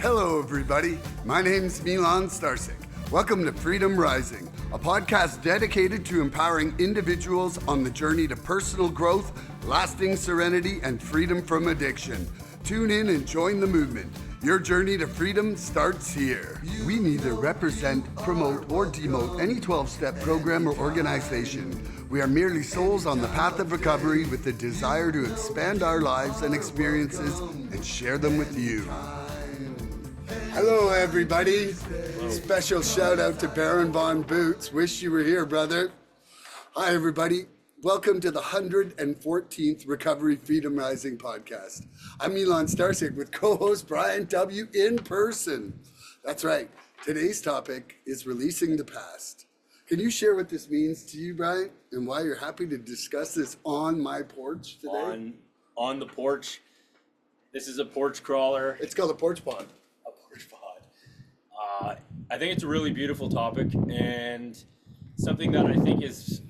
Hello, everybody. My name's Milan Starcic. Welcome to Freedom Rising, a podcast dedicated to empowering individuals on the journey to personal growth, lasting serenity, and freedom from addiction. Tune in and join the movement. Your journey to freedom starts here. We neither represent, promote, or demote any 12-step program or organization. We are merely souls on the path of recovery with the desire to expand our lives and experiences and share them with you. Hello, everybody. Special shout out to Baron Von Boots. Wish you were here, brother. Hi, everybody. Welcome to the 114th Recovery Freedom Rising podcast. I'm Milan Starcic with co-host Bryant W in person. That's right. Today's topic is releasing the past. Can you share what this means to you, Bryant, and why you're happy to discuss this on my porch today? On the porch. This is a porch crawler. It's called a porch pod. I think it's a really beautiful topic and something that I think is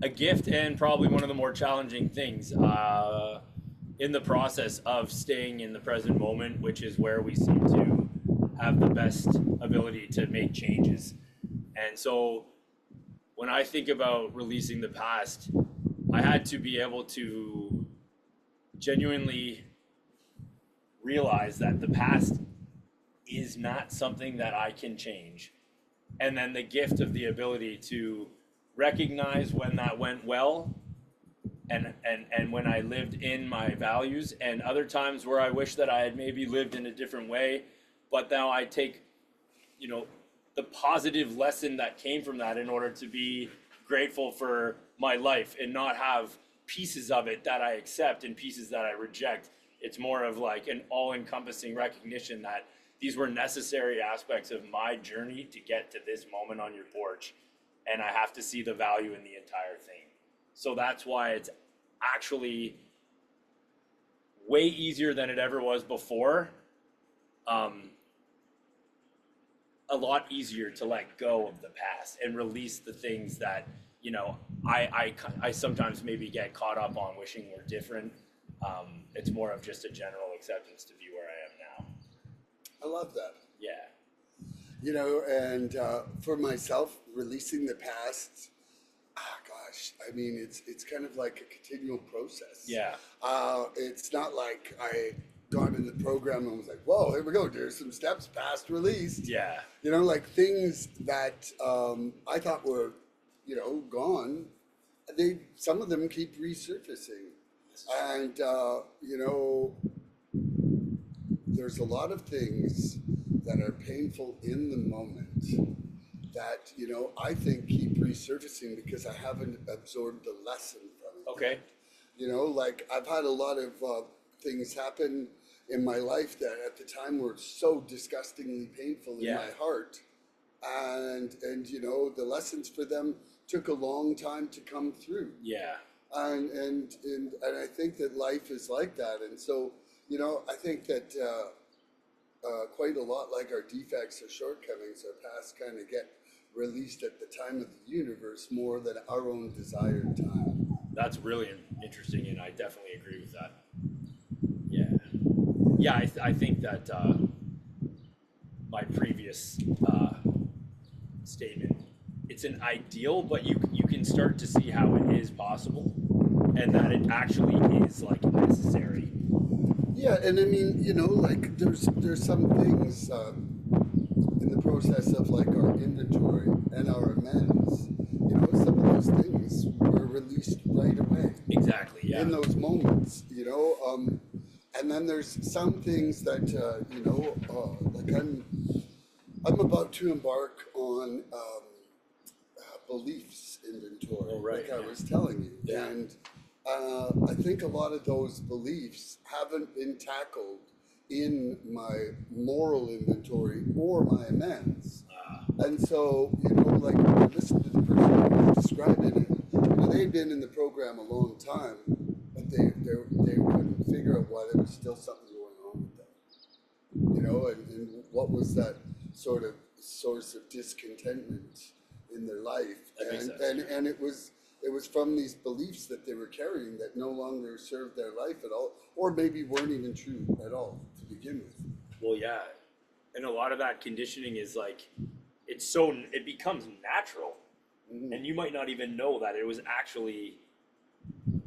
a gift and probably one of the more challenging things in the process of staying in the present moment, which is where we seem to have the best ability to make changes. And so when I think about releasing the past, I had to be able to genuinely realize that the past is not something that I can change. And then the gift of the ability to recognize when that went well and when I lived in my values, and other times where I wish that I had maybe lived in a different way, but now I take, the positive lesson that came from that in order to be grateful for my life and not have pieces of it that I accept and pieces that I reject. It's more of like an all-encompassing recognition that these were necessary aspects of my journey to get to this moment on your porch, and I have to see the value in the entire thing. So that's why it's actually way easier than it ever was before. A lot easier to let go of the past and release the things that, I sometimes maybe get caught up on wishing were different. It's more of just a general acceptance to be where I am now. I love that. Yeah. And for myself, releasing the past, it's kind of like a continual process. Yeah. It's not like I got in the program and was like, whoa, here we go. There's some steps past released. Yeah. Like things that I thought were, gone. Some of them keep resurfacing. And, there's a lot of things that are painful in the moment that, I think keep resurfacing because I haven't absorbed the lesson from it. Okay. Like I've had a lot of things happen in my life that at the time were so disgustingly painful in my heart. And the lessons for them took a long time to come through. Yeah. And I think that life is like that. And so, I think that quite a lot like our defects or shortcomings, our past kind of get released at the time of the universe more than our own desired time. That's really interesting, and I definitely agree with that. Yeah. Yeah, I think that my previous statement, it's an ideal, but you can start to see how it is possible and that it actually is like necessary. Yeah, and I mean, like there's some things in the process of like our inventory and our amends, some of those things were released right away. Exactly, yeah. In those moments, and then there's some things that, like I'm about to embark on beliefs inventory, like I was telling you. Yeah. And I think a lot of those beliefs haven't been tackled in my moral inventory or my amends. And so, like when I listened to the person who was describing it, they'd been in the program a long time, but they couldn't figure out why there was still something going on with them. And what was that sort of source of discontentment in their life? And it was from these beliefs that they were carrying that no longer served their life at all, or maybe weren't even true at all to begin with. Well, yeah, and a lot of that conditioning is like it becomes natural, and you might not even know that it was actually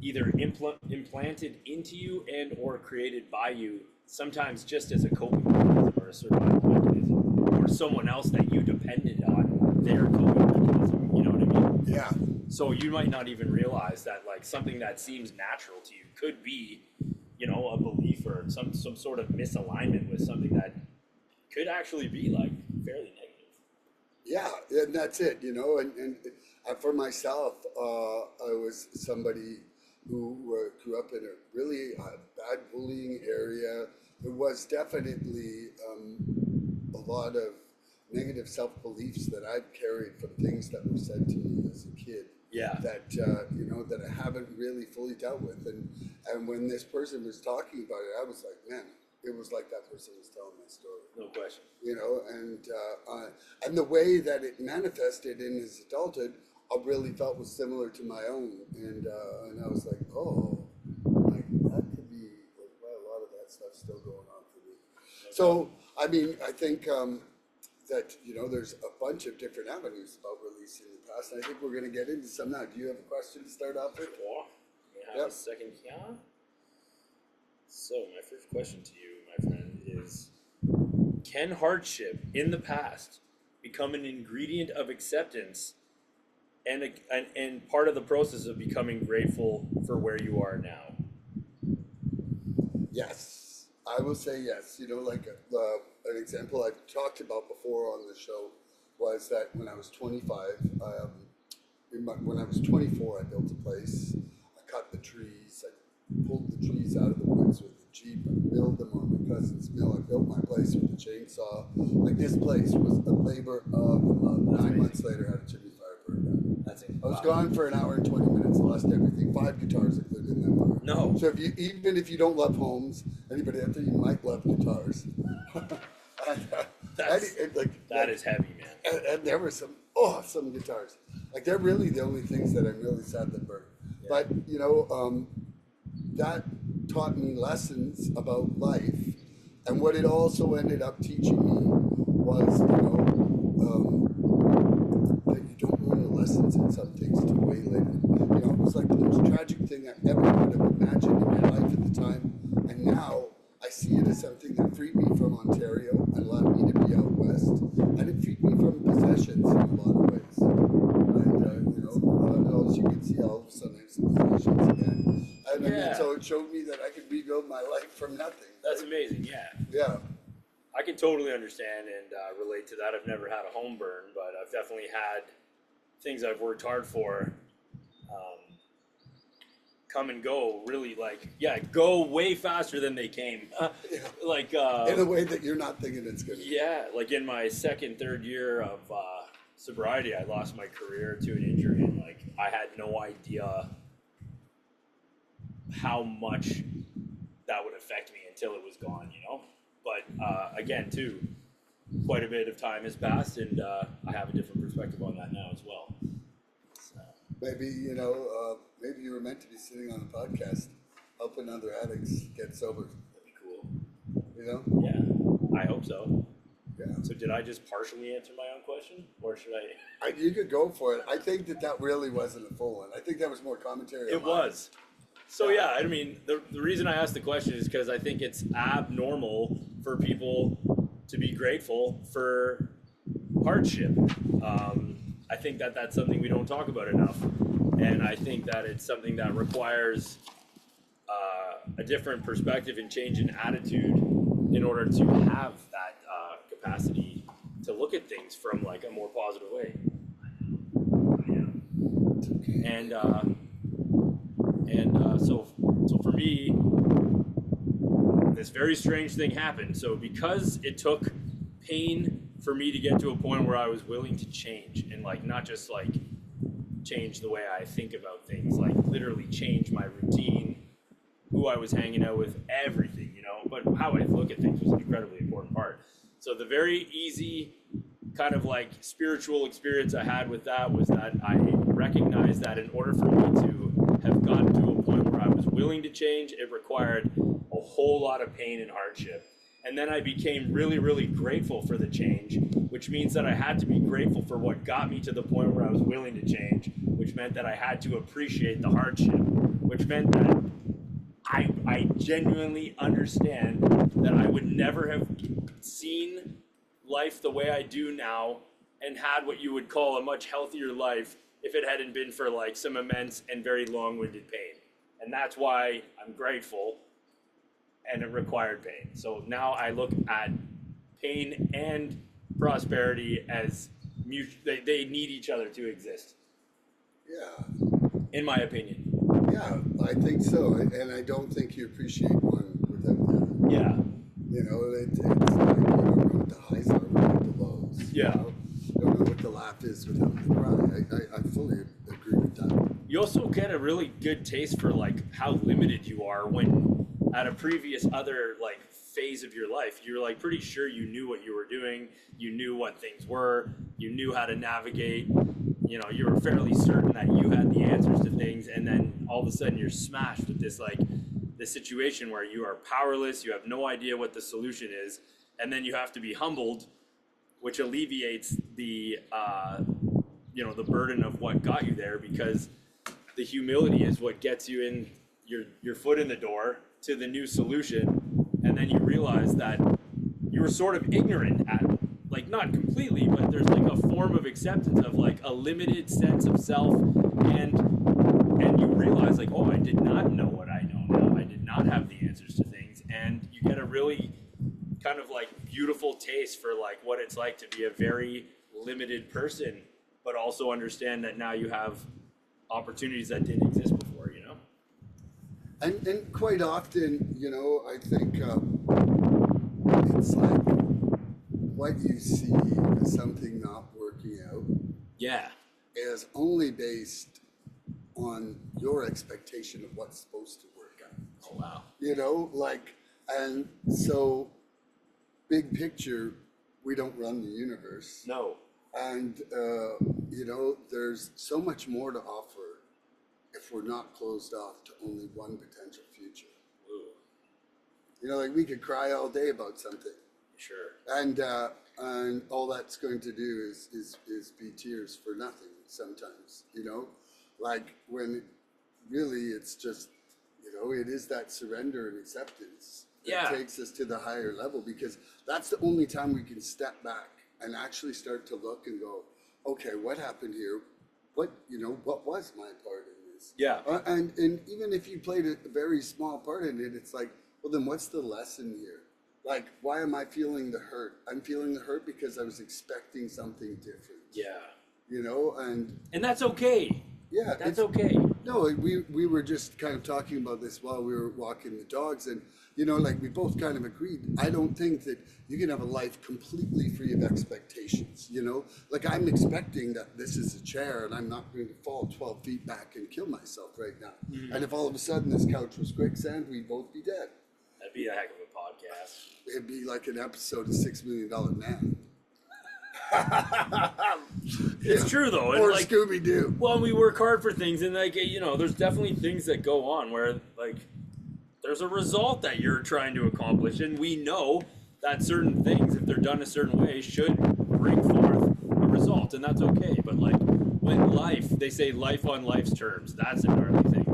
either implanted into you and or created by you, sometimes just as a coping mechanism or a survival mechanism, or someone else that you depended on their coping mechanism. You know what I mean? Yeah. So you might not even realize that like something that seems natural to you could be, you know, a belief or some sort of misalignment with something that could actually be like fairly negative. Yeah, and that's it, you know. And for myself, I was somebody who grew up in a really bad bullying area. There was definitely a lot of negative self-beliefs that I've carried from things that were said to me as a kid. Yeah. That you know, that I haven't really fully dealt with, and when this person was talking about it, I was like, man, it was like that person was telling my story. No question. You know, and the way that it manifested in his adulthood, I really felt was similar to my own, and I was like, oh, like that could be like, well, a lot of that stuff still going on for me. So I mean, I think that, you know, there's a bunch of different avenues about releasing the past, and I think we're going to get into some now. Do you have a question to start off with? Sure. We have a second here. So my first question to you, my friend, is: can hardship in the past become an ingredient of acceptance and part of the process of becoming grateful for where you are now? Yes, I will say yes. You know, like an example I've talked about before on the show was that when I was 25, when I was 24, I built a place. I cut the trees. I pulled the trees out of the woods with the Jeep. I milled them on my cousin's mill. I built my place with a chainsaw. Like, this place was a labor of love. 9 months later, had a chimney fire burned down. That's it. I was gone for an hour and 20 minutes. I lost everything. 5 guitars I put in that fire. No. So even if you don't love homes, anybody out there, you might love guitars. That is heavy, man. And there were some awesome guitars. Like, they're really the only things that I'm really sad that burn. Yeah. But, you know, that taught me lessons about life. And what it also ended up teaching me was, you know, that you don't learn the lessons in some things until way later. You know, it was like the most tragic thing I ever would have imagined in my life at the time. And now I see it as something that freed me from Ontario and allowed me to be out west. And it freed me from possessions in a lot of ways. And, you know, as you can see, all of a sudden I have some possessions again. And so it showed me that I could rebuild my life from nothing. That's amazing, yeah. Yeah. I can totally understand and relate to that. I've never had a home burn, but I've definitely had things I've worked hard for come and go, really, like, go way faster than they came. Like in a way that you're not thinking it's going to. Yeah, like in my second, third year of sobriety, I lost my career to an injury, and like I had no idea how much that would affect me until it was gone, you know? But again, too, quite a bit of time has passed, and I have a different perspective on that now as well. So. Maybe, you know, maybe you were meant to be sitting on a podcast helping other addicts get sober. That'd be cool. You know? Yeah, I hope so. Yeah. So did I just partially answer my own question, or should I? You could go for it. I think that really wasn't a full one. I think that was more commentary. It was. So yeah, I mean, the reason I asked the question is because I think it's abnormal for people to be grateful for hardship. I think that that's something we don't talk about enough, and I think that it's something that requires a different perspective and change in attitude in order to have that capacity to look at things from like a more positive way. And so for me, this very strange thing happened. So because it took pain for me to get to a point where I was willing to change, and like not just like change the way I think about things, like literally change my routine, who I was hanging out with, everything, you know, but how I look at things was an incredibly important part. So the very easy kind of like spiritual experience I had with that was that I recognized that in order for me to have gotten to a point where I was willing to change, it required a whole lot of pain and hardship. And then I became really, really grateful for the change, which means that I had to be grateful for what got me to the point where I was willing to change, which meant that I had to appreciate the hardship, which meant that I genuinely understand that I would never have seen life the way I do now and had what you would call a much healthier life if it hadn't been for like some immense and very long-winded pain. And that's why I'm grateful, and it required pain. So now I look at pain and prosperity as they need each other to exist. Yeah. In my opinion. Yeah, I think so. And I don't think you appreciate one without the other. Yeah. You know, it's like you don't know what the highs are without the lows. Yeah. You don't know what the laugh is without the cry. I fully agree with that. You also get a really good taste for like how limited you are when at a previous other like phase of your life, you're like pretty sure you knew what you were doing, you knew what things were, you knew how to navigate, you know, you were fairly certain that you had the answers to things, and then all of a sudden you're smashed with this situation where you are powerless, you have no idea what the solution is, and then you have to be humbled, which alleviates the the burden of what got you there, because the humility is what gets you in your foot in the door to the new solution. And then you realize that you were sort of ignorant at, like, not completely, but there's like a form of acceptance of like a limited sense of self, and you realize like, oh, I did not know what I know now. I did not have the answers to things, and you get a really kind of like beautiful taste for like what it's like to be a very limited person, but also understand that now you have opportunities that didn't exist before, you know? And quite often, you know, I think it's like what you see as something not working out Yeah. is only based on your expectation of what's supposed to work out. Oh, wow. You know, like, and so big picture, we don't run the universe. No. And, you know, there's so much more to offer if we're not closed off to only one potential future. Ooh. You know, like we could cry all day about something. Sure. And all that's going to do is be tears for nothing sometimes, you know? Like when really it's just, you know, it is that surrender and acceptance that takes us to the higher level, because that's the only time we can step back and actually start to look and go, okay, what happened here? What was my part in this? Yeah. And even if you played a very small part in it, it's like, well, then what's the lesson here? Like, why am I feeling the hurt? I'm feeling the hurt because I was expecting something different. Yeah. You know, and that's okay. Yeah. That's okay. No, we were just kind of talking about this while we were walking the dogs, and, you know, like we both kind of agreed. I don't think that you can have a life completely free of expectations, you know? Like I'm expecting that this is a chair and I'm not going to fall 12 feet back and kill myself right now. Mm-hmm. And if all of a sudden this couch was quicksand, we'd both be dead. That'd be a heck of a podcast. It'd be like an episode of $6 Million Man. It's true though. Or like, Scooby-Doo. Well, we work hard for things, and like, you know, there's definitely things that go on where like there's a result that you're trying to accomplish, and we know that certain things, if they're done a certain way, should bring forth a result, and that's okay. But like when they say life on life's terms, that's a gnarly thing.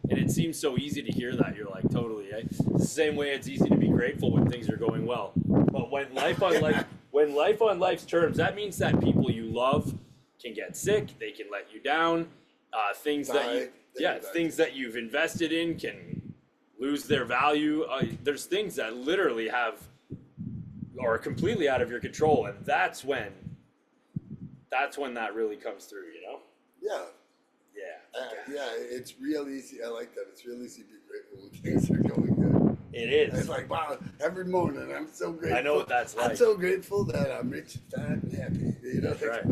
And it seems so easy to hear that. You're like, totally. It's the same way it's easy to be grateful when things are going well. But when life on life's terms, that means that people you love can get sick, they can let you down, things that you've invested in can lose their value. There's things that literally are completely out of your control, and that's when that really comes through, you know? Yeah. Yeah, it's real easy. I like that. It's real easy to be grateful when things are going good. It is. It's like, wow, every morning I'm so grateful. I know what that's like. I'm so grateful that I'm rich and fat and happy. You know? That's right.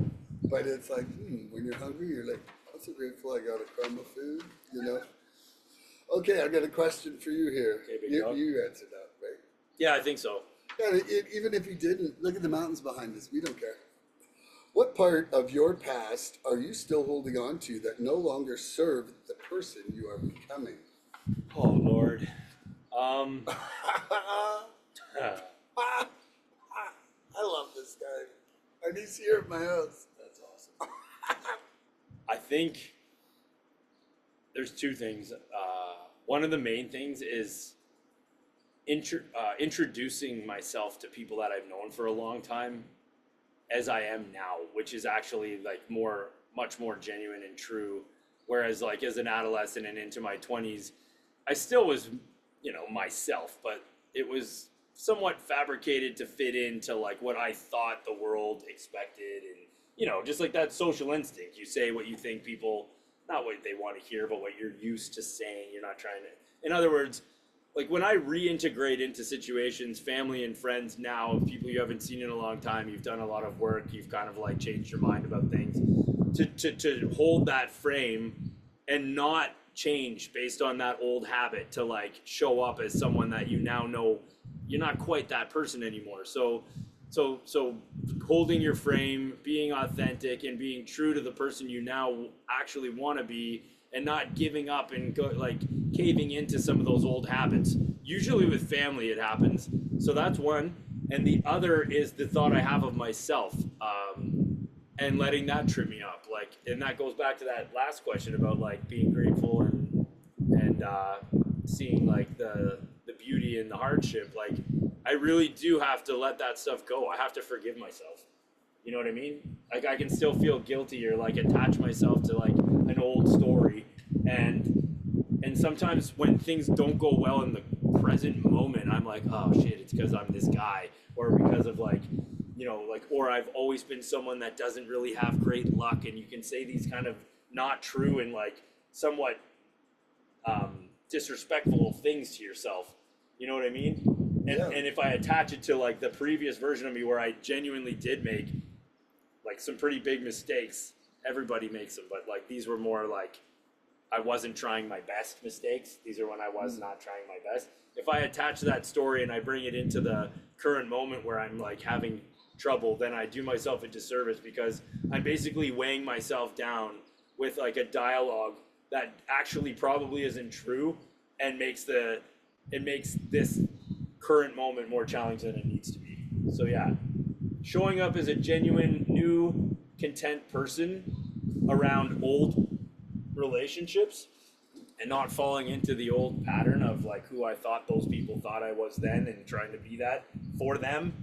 But it's like, when you're hungry, you're like, I'm so grateful I got a crumb of food, you know? Okay, I got a question for you here. Okay, you answered that, right? Yeah, I think so. Yeah, even if you didn't, look at the mountains behind us. We don't care. What part of your past are you still holding on to that no longer served the person you are becoming? Oh, Lord. He's here at my house. That's awesome. I think there's two things. One of the main things is introducing myself to people that I've known for a long time as I am now, which is actually like much more genuine and true. Whereas like as an adolescent and into my 20s, I still was, myself, but it was somewhat fabricated to fit into like what I thought the world expected. And, just like that social instinct, you say what you think people, not what they want to hear, but what you're used to saying. You're not trying to, in other words, like when I reintegrate into situations, family and friends now, people you haven't seen in a long time, you've done a lot of work, you've kind of like changed your mind about things, to hold that frame and not change based on that old habit, to like show up as someone that you now know you're not quite that person anymore. So holding your frame, being authentic and being true to the person you now actually want to be, and not giving up and caving into some of those old habits. Usually with family it happens. So that's one. And the other is the thought I have of myself, and letting that trip me up. And that goes back to that last question about like being grateful and seeing like the beauty in the hardship. Like I really do have to let that stuff go. I have to forgive myself. You know what I mean? Like I can still feel guilty or like attach myself to like an old story, and sometimes when things don't go well in the present moment, I'm like, oh shit, it's because I'm this guy, or because of or I've always been someone that doesn't really have great luck, and you can say these kind of not true and like somewhat disrespectful things to yourself. You know what I mean? And if I attach it to like the previous version of me where I genuinely did make like some pretty big mistakes, everybody makes them, but like these were more like I wasn't trying my best mistakes. These are when I was not trying my best. If I attach that story and I bring it into the current moment where I'm like having trouble, then I do myself a disservice, because I'm basically weighing myself down with like a dialogue that actually probably isn't true, and makes this current moment more challenging than it needs to be. So yeah, showing up as a genuine, new, content person around old relationships, and not falling into the old pattern of like who I thought those people thought I was then, and trying to be that for them.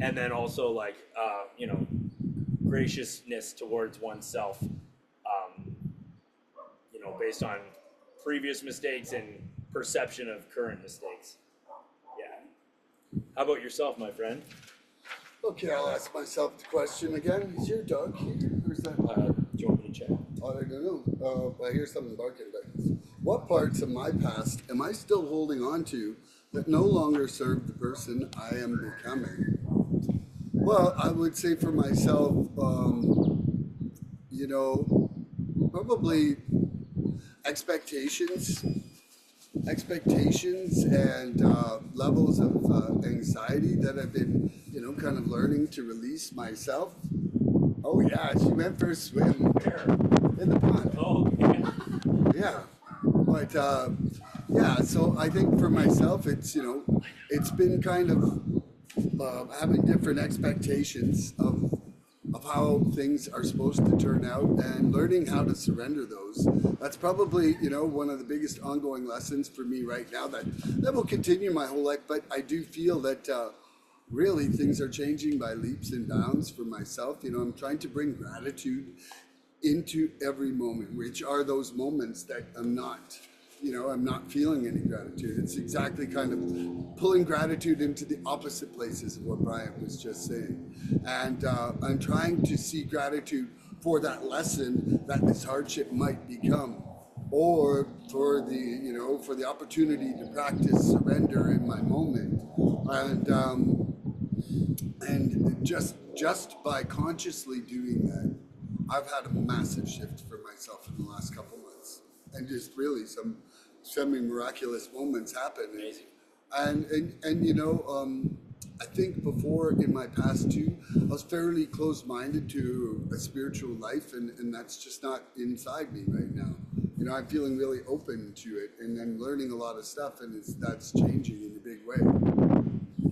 And then also like, graciousness towards oneself, based on previous mistakes and perception of current mistakes. Yeah. How about yourself, my friend? Okay, I'll ask myself the question again. Is your dog here? Or is that? Do you want me to check? I don't know. I hear something barking, but what parts of my past am I still holding on to that no longer serve the person I am becoming? Well, I would say for myself, probably expectations and levels of anxiety that I've been, kind of learning to release myself. Oh yeah, she went for a swim in the pond. Oh Yeah, but so I think for myself, it's been kind of having different expectations of how things are supposed to turn out, and learning how to surrender those. That's probably, one of the biggest ongoing lessons for me right now that will continue my whole life. But I do feel that really things are changing by leaps and bounds for myself. I'm trying to bring gratitude into every moment, which are those moments that I'm not feeling any gratitude. It's exactly kind of pulling gratitude into the opposite places of what Bryant was just saying. And I'm trying to see gratitude for that lesson that this hardship might become, or for the opportunity to practice surrender in my moment. And just by consciously doing that, I've had a massive shift for myself in the last couple months, and just really some semi-miraculous moments happen. Amazing. And I think before in my past too, I was fairly closed-minded to a spiritual life, and that's just not inside me right now. I'm feeling really open to it, and I'm learning a lot of stuff, and that's changing in a big way.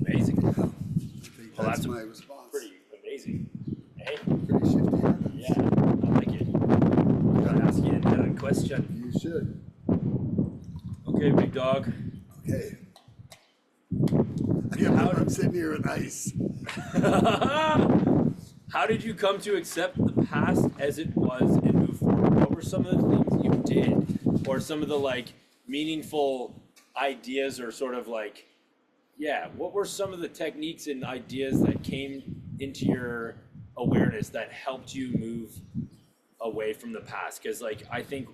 Amazing. Yeah. I think that's my response. Pretty amazing. Hey? Pretty shifty habits. Yeah, I like it. I'm gonna ask you another question. You should. Okay, big dog. Okay. I can't believe I'm sitting here with ice. How did you come to accept the past as it was and move forward? What were some of the things you did, or some of the like meaningful ideas, or sort of like, yeah, what were some of the techniques and ideas that came into your awareness that helped you move away from the past? Because like I think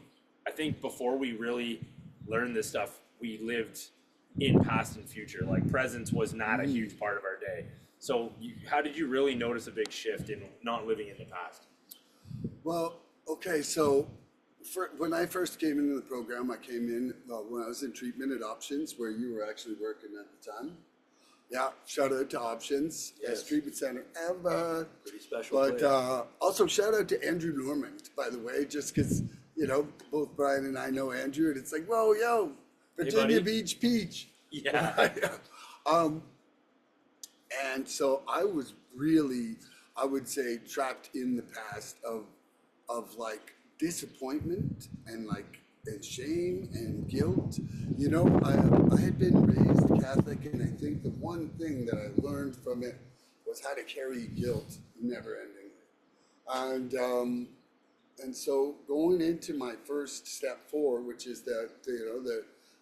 before we really learned this stuff, we lived in past and future. Like presence was not a huge part of our day. So how did you really notice a big shift in not living in the past? Well, okay, so when I first came into the program, I came in when I was in treatment at Options, where you were actually working at the time. Yeah, shout out to Options, best treatment center ever. Pretty special But place. also shout out to Andrew Norman, by the way, just because, both Brian and I know Andrew, and it's like, whoa, yo, Virginia Beach Peach. Yeah. And so I was really, I would say, trapped in the past of like disappointment and shame and guilt. I had been raised Catholic, and I think the one thing that I learned from it was how to carry guilt never endingly. And so going into my first step 4, which is the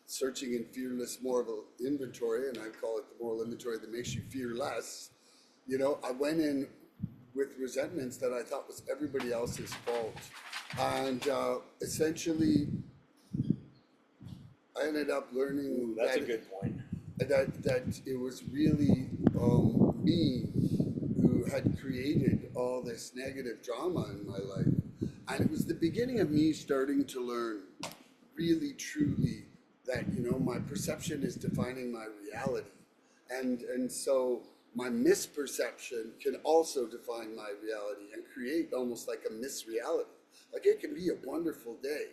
searching and fearless moral inventory, and I call it the moral inventory that makes you fear less. I went in with resentments that I thought was everybody else's fault, and essentially, I ended up learning That's a good point. that it was really me who had created all this negative drama in my life, and it was the beginning of me starting to learn, really truly, that my perception is defining my reality, and so my misperception can also define my reality and create almost like a misreality. Like it can be a wonderful day,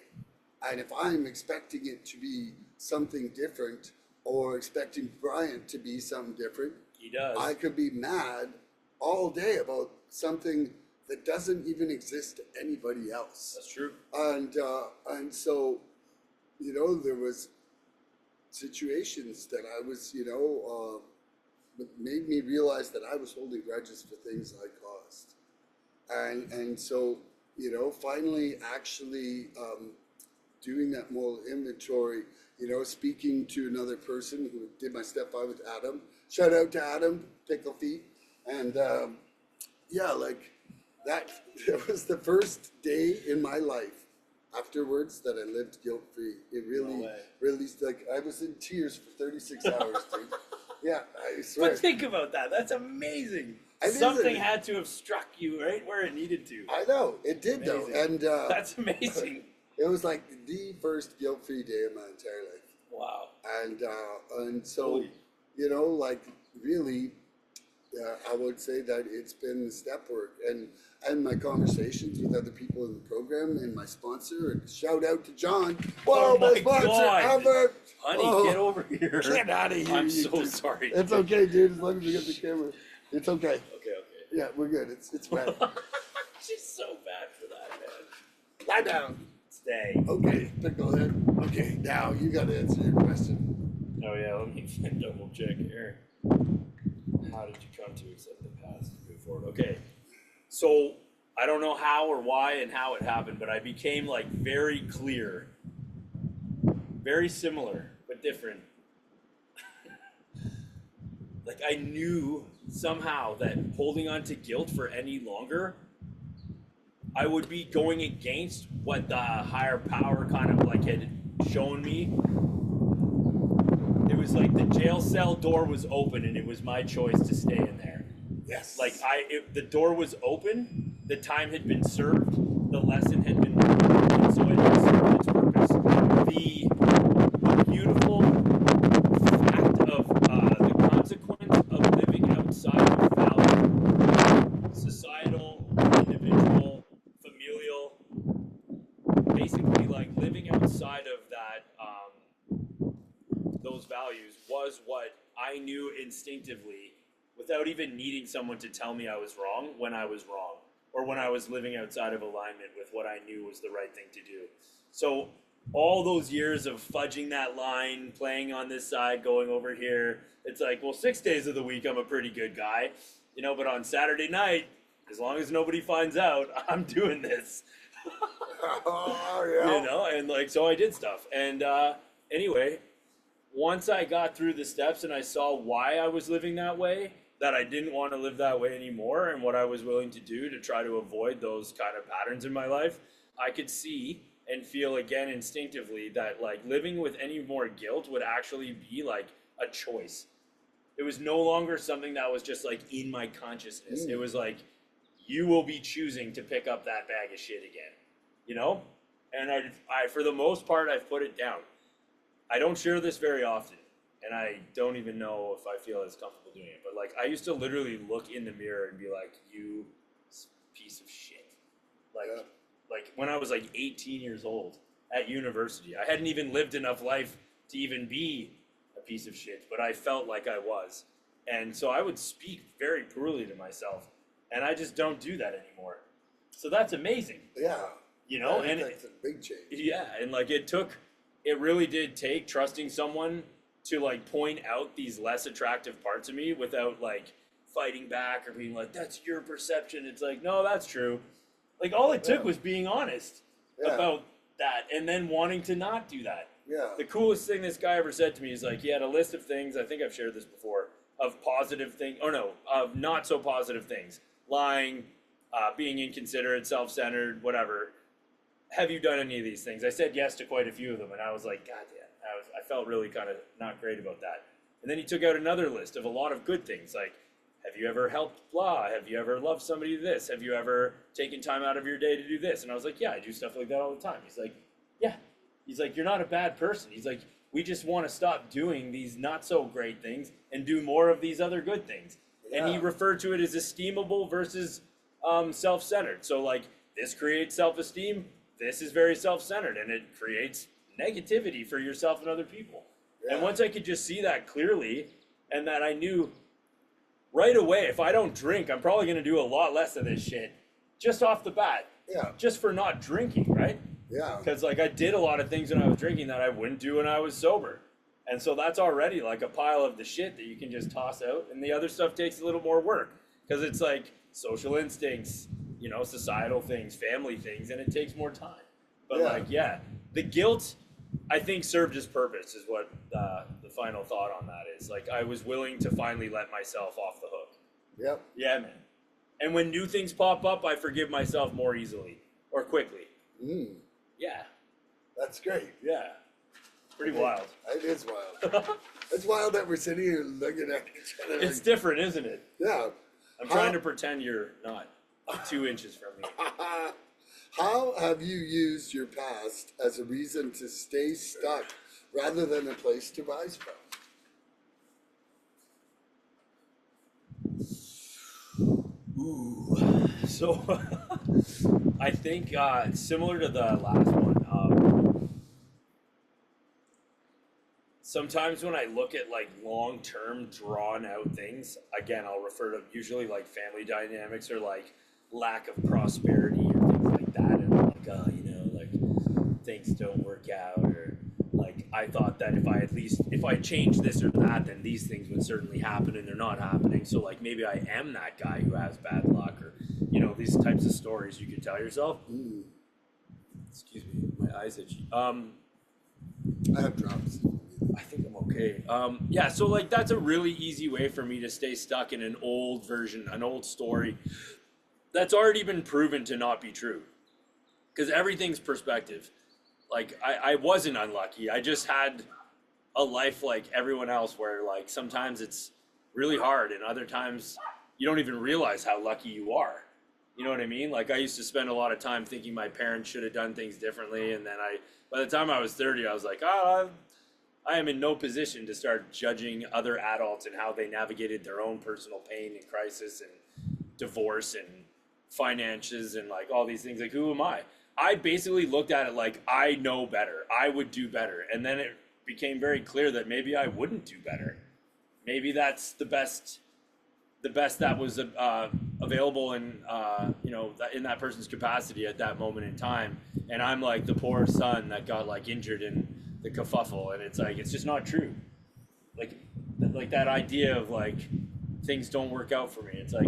and if I'm expecting it to be something different, or expecting Bryant to be something different, He does. I could be mad all day about something that doesn't even exist to anybody else. That's true. And so there was situations that I was, made me realize that I was holding grudges for things I caused. And so, finally actually doing that moral inventory, speaking to another person who did my step 5 with Adam. Shout out to Adam, Pickle Feet. And that was the first day in my life afterwards that I lived guilt-free. It really, I was in tears for 36 hours, dude. Yeah, I swear. But think about that. That's amazing. Amazing. Something had to have struck you right where it needed to. I know, it did Amazing. though. And that's amazing. It was like the first guilt-free day of my entire life. Wow. And so, really, I would say that it's been the step work and my conversations with other people in the program and my sponsor, and shout out to John. Whoa, Oh my sponsor God. ever. Honey, get over here. Get out of here. I'm so sorry. It's okay, dude, as long as we get the camera. It's okay. Okay. Yeah, we're good. It's fine. She's so bad for that, man. Lie down. Stay. Okay, picklehead. Okay, now you got to answer your question. Oh yeah, let me double check here. How did you come to accept the past and move forward? Okay, so I don't know how or why and how it happened, but I became like very clear, very similar but different. Like I knew somehow that holding on to guilt for any longer, I would be going against what the higher power kind of like had shown me. It was like the jail cell door was open and it was my choice to stay in there. Yes. Like the door was open, the time had been served, the lesson had been learned, and so it had served its purpose. The beautiful fact of the consequence of living outside of value, societal, individual, familial, basically like living outside of that, those values was what I knew instinctively without even needing someone to tell me I was wrong when I was wrong. or when I was living outside of alignment with what I knew was the right thing to do. So all those years of fudging that line, playing on this side, going over here, it's like, well, 6 days of the week I'm a pretty good guy, you know, but on Saturday night, as long as nobody finds out, I'm doing this. Oh, yeah. You know, and like, so I did stuff. And anyway, once I got through the steps and I saw why I was living that way, that I didn't want to live that way anymore, and what I was willing to do to try to avoid those kind of patterns in my life, I could see and feel again instinctively that like living with any more guilt would actually be like a choice. It was no longer something that was just like in my consciousness. It was like, you will be choosing to pick up that bag of shit again, you know? And I for the most part, I've put it down. I don't share this very often, and I don't even know if I feel as comfortable doing it. But like, I used to literally look in the mirror and be like, "You piece of shit." Like when I was like 18 years old at university, I hadn't even lived enough life to even be a piece of shit, but I felt like I was, and so I would speak very poorly to myself, and I just don't do that anymore. So that's amazing. Yeah. You know, and and that's a big change. yeah, and like it really did take trusting someone to like point out these less attractive parts of me without like fighting back or being like, that's your perception. It's like, no, that's true. Like all it took was being honest about that and then wanting to not do that. Yeah. The coolest thing this guy ever said to me is like, he had a list of things, I think I've shared this before, of positive things, of not so positive things. Lying, being inconsiderate, self-centered, whatever. Have you done any of these things? I said yes to quite a few of them, and I was like, God damn, I felt really kind of not great about that. And then he took out another list of a lot of good things, like, have you ever helped blah? Have you ever loved somebody this? Have you ever taken time out of your day to do this? And I was like, yeah, I do stuff like that all the time. He's like, yeah. He's like, you're not a bad person. He's like, we just want to stop doing these not so great things and do more of these other good things. Yeah. And he referred to it as esteemable versus self-centered. So like, this creates self-esteem. This is very self-centered, and it creates negativity for yourself and other people. Yeah. And once I could just see that clearly, and that I knew right away, if I don't drink, I'm probably going to do a lot less of this shit just off the bat. Yeah. Just for not drinking, right? Yeah. Because like I did a lot of things when I was drinking that I wouldn't do when I was sober. And so that's already like a pile of the shit that you can just toss out. And the other stuff takes a little more work because it's like social instincts, you know, societal things, family things, and it takes more time. But the guilt, I think, served its purpose is what the final thought on that is. Like, I was willing to finally let myself off the hook. Yep. Yeah, man. And when new things pop up, I forgive myself more easily or quickly. Yeah. That's great. Yeah. Pretty wild. It is wild. It's wild that we're sitting here looking at each other. It's different, isn't it? Yeah. I'm trying to pretend you're not 2 inches from me. How have you used your past as a reason to stay stuck rather than a place to rise from? Ooh. So I think similar to the last one, sometimes when I look at like long-term drawn out things, again, I'll refer to usually like family dynamics or like lack of prosperity or things like that. And I'm like, oh, you know, like things don't work out, or like I thought that if I change this or that, then these things would certainly happen, and they're not happening. So like maybe I am that guy who has bad luck, or, you know, these types of stories you could tell yourself. Excuse me, my eyes itchy. I have drops. I think I'm okay. Yeah, so like that's a really easy way for me to stay stuck in an old version, an old story that's already been proven to not be true. Because everything's perspective. Like I wasn't unlucky. I just had a life like everyone else where like sometimes it's really hard and other times you don't even realize how lucky you are. You know what I mean? Like I used to spend a lot of time thinking my parents should have done things differently, and then by the time I was 30, I was like, I am in no position to start judging other adults and how they navigated their own personal pain and crisis and divorce and finances and like all these things. Like, who am I? I basically looked at it like I know better. I would do better. And then it became very clear that maybe I wouldn't do better. Maybe that's the best that was available in in that person's capacity at that moment in time, and I'm like the poor son that got like injured in the kerfuffle, and it's like it's just not true. Like that idea of like things don't work out for me. It's like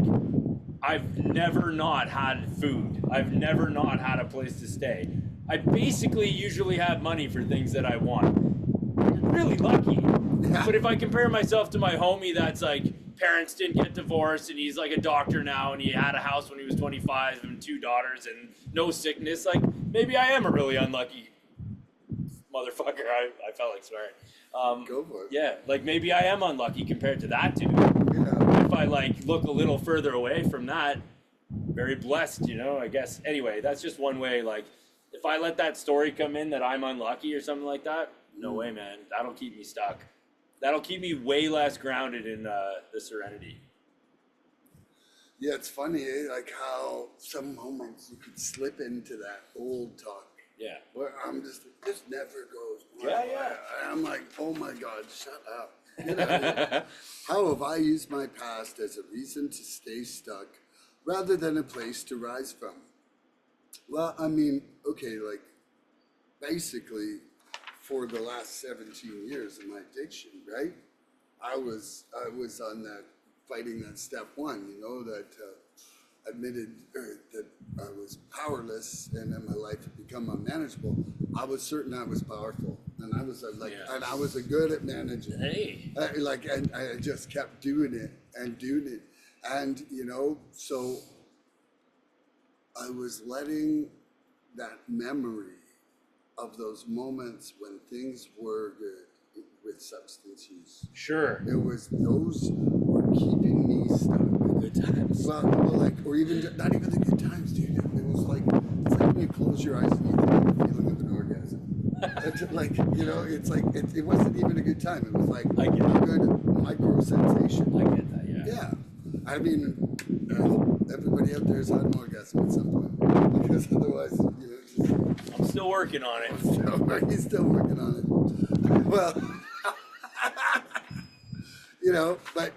I've never not had food. I've never not had a place to stay. I basically usually have money for things that I want. I'm really lucky. Yeah. But if I compare myself to my homie that's like parents didn't get divorced and he's like a doctor now and he had a house when he was 25 and 2 daughters and no sickness, like maybe I am a really unlucky motherfucker. I felt like swearing. Go for it. Yeah, like maybe I am unlucky compared to that dude. Yeah. If I like look a little further away from that, very blessed, you know, I guess. Anyway, that's just one way. Like if I let that story come in that I'm unlucky or something like that, no way, man. That'll keep me stuck. That'll keep me way less grounded in the serenity. Yeah, it's funny, like how some moments you could slip into that old talk. Yeah. Where I'm just, this never goes. Yeah. And I'm like, oh my God, shut up. Get out of here. How have I used my past as a reason to stay stuck rather than a place to rise from? Well, I mean, okay, like basically for the last 17 years of my addiction, right? I was on that, fighting that step one, you know, that admitted that I was powerless and that my life had become unmanageable. I was certain I was powerful, and I was and I was good at managing. Hey. And I just kept doing it, and you know, so I was letting that memory of those moments when things were good with substance use. Sure. It was those were keeping me stuck. Good times. Well, like, or even not even the good times, dude. It was like it's like when you close your eyes and you think the feeling of an orgasm. It's like, you know, it's like it wasn't even a good time. It was like I get a good micro sensation. I get that. Yeah. Yeah. I mean, I hope everybody out there has had an orgasm at some point, because otherwise, you know, I'm still working on it. he's still working on it. Well, you know, but